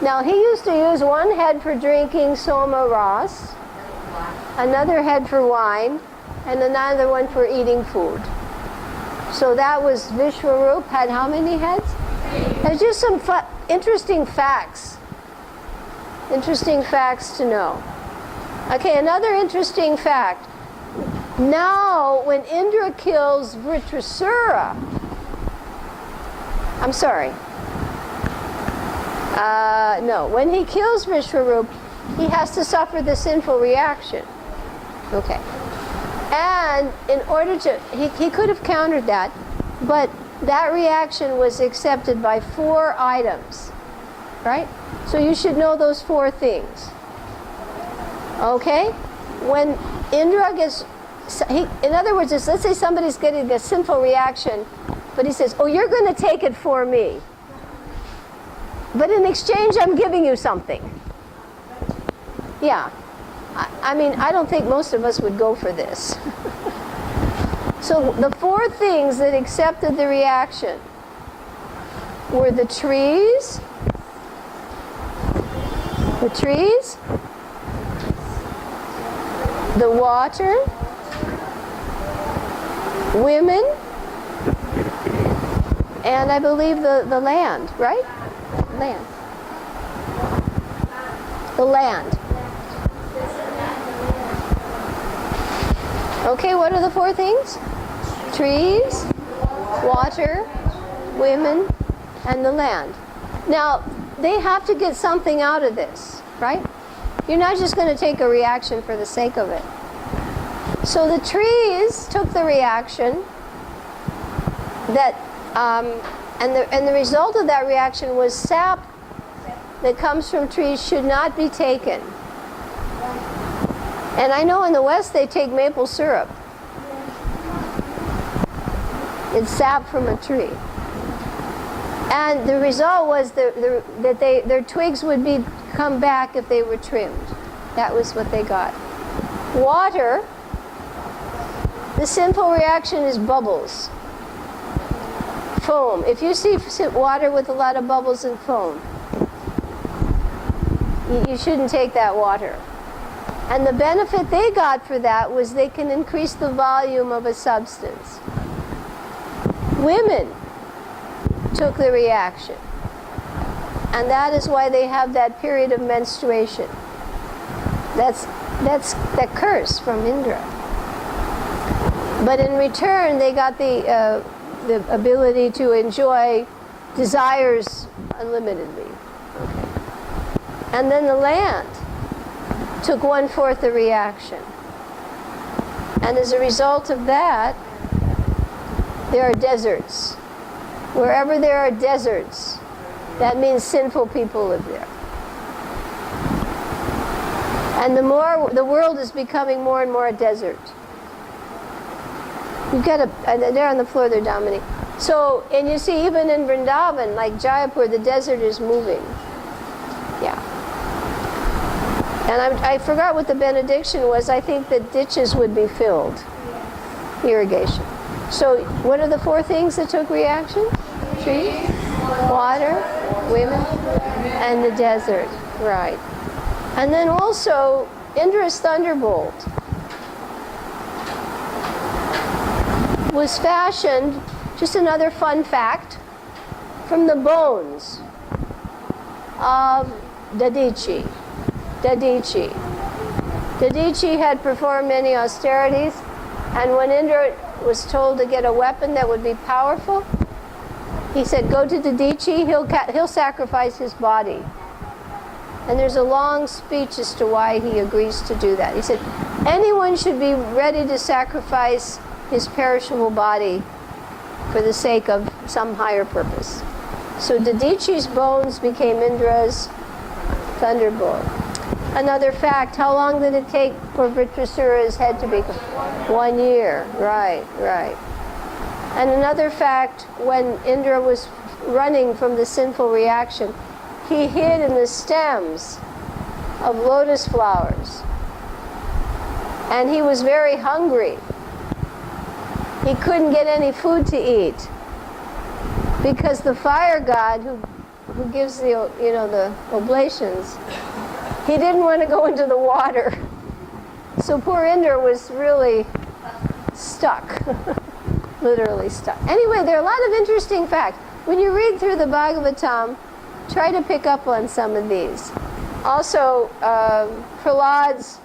Now he used to use 1 head for drinking soma ras, another head for wine, and another one for eating food. So that was Vishwarup had how many heads? There's just some interesting facts. Interesting facts to know. Okay, another interesting fact. Now, when Indra kills Vritrasura, I'm sorry. No, when he kills Vishwarup, he has to suffer the sinful reaction. Okay. And in order to, he could have countered that, but that reaction was accepted by 4 items, right? So you should know those 4 things. Okay? When Indra gets, in other words, let's say somebody's getting a sinful reaction, but he says, oh, you're going to take it for me. But in exchange, I'm giving you something. Yeah. I mean, I don't think most of us would go for this. So the 4 things that accepted the reaction were the trees, the water, women, and I believe the land, right? Land. The land. Okay, what are the 4 things? Trees, water, women, and the land. Now, they have to get something out of this, right? You're not just going to take a reaction for the sake of it. So the trees took the reaction that, and the result of that reaction was sap that comes from trees should not be taken. And I know in the West they take maple syrup. It's sap from a tree. And the result was that their twigs would come back if they were trimmed. That was what they got. Water, the simple reaction is bubbles. Foam. If you see water with a lot of bubbles and foam, you shouldn't take that water. And the benefit they got for that was they can increase the volume of a substance. Women took the reaction. And that is why they have that period of menstruation. That's that curse from Indra. But in return, they got the ability to enjoy desires unlimitedly. Okay. And then the land took 1/4 the reaction. And as a result of that, there are deserts. Wherever there are deserts, that means sinful people live there. And the world is becoming more and more a desert. You've got they're on the floor there, Dominique. So, and you see even in Vrindavan, like Jaipur, the desert is moving. Yeah. And I forgot what the benediction was. I think that ditches would be filled. Irrigation. So what are the 4 things that took reaction? Trees, water, women, and the desert. Right. And then also Indra's thunderbolt was fashioned, just another fun fact, from the bones of Dadichi. Dadichi had performed many austerities, and when Indra was told to get a weapon that would be powerful, he said, go to Dadichi, he'll sacrifice his body. And there's a long speech as to why he agrees to do that. He said, anyone should be ready to sacrifice his perishable body for the sake of some higher purpose. So Dadichi's bones became Indra's thunderbolt. Another fact, how long did it take for Vritrasura's head to become? 1 year. Right. And another fact, when Indra was running from the sinful reaction, he hid in the stems of lotus flowers. And he was very hungry. He couldn't get any food to eat because the fire god who gives the oblations, he didn't want to go into the water. So poor Indra was really stuck, literally stuck. Anyway, there are a lot of interesting facts. When you read through the Bhagavatam, try to pick up on some of these. Also, Prahlad's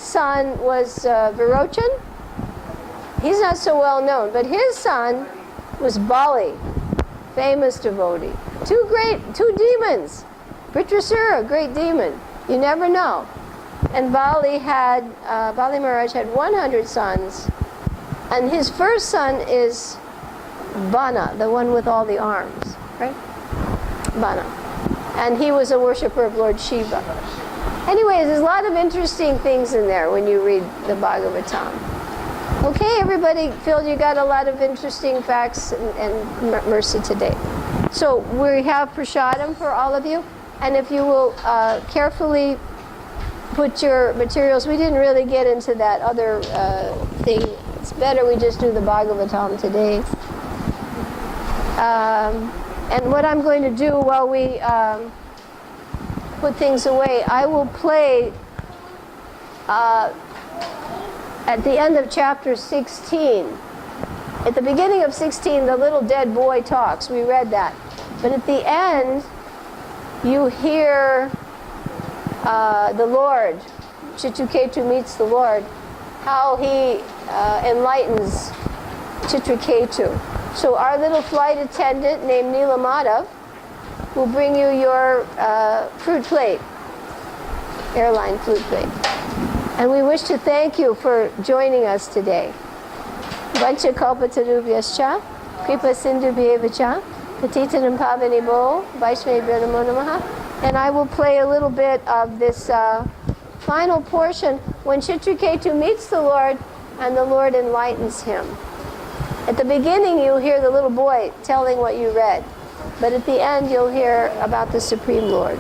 son was Virochan. He's not so well known, but his son was Bali, famous devotee. Two demons. Vritrasura, great demon. You never know. And Bali Maharaj had 100 sons. And his first son is Bana, the one with all the arms, right? Bana. And he was a worshiper of Lord Shiva. Anyways, there's a lot of interesting things in there when you read the Bhagavatam. Okay, everybody, feel you got a lot of interesting facts and mercy today. So we have prasadam for all of you. And if you will carefully put your materials, we didn't really get into that other thing. It's better we just do the Bhagavatam today. And what I'm going to do while we put things away, I will play at the end of chapter 16. At the beginning of 16, the little dead boy talks. We read that. But at the end, you hear the Lord. Chitraketu meets the Lord. How he enlightens Chitraketu. So our little flight attendant named Neela Madhav will bring you your fruit plate, airline fruit plate. And we wish to thank you for joining us today. Vancha kalpatarubhyascha, kripa sindhubhyevacha, patitanam pavanibho, vaishmebhyo namo namaha. And I will play a little bit of this final portion when Chitraketu meets the Lord and the Lord enlightens him. At the beginning, you'll hear the little boy telling what you read. But at the end, you'll hear about the Supreme Lord.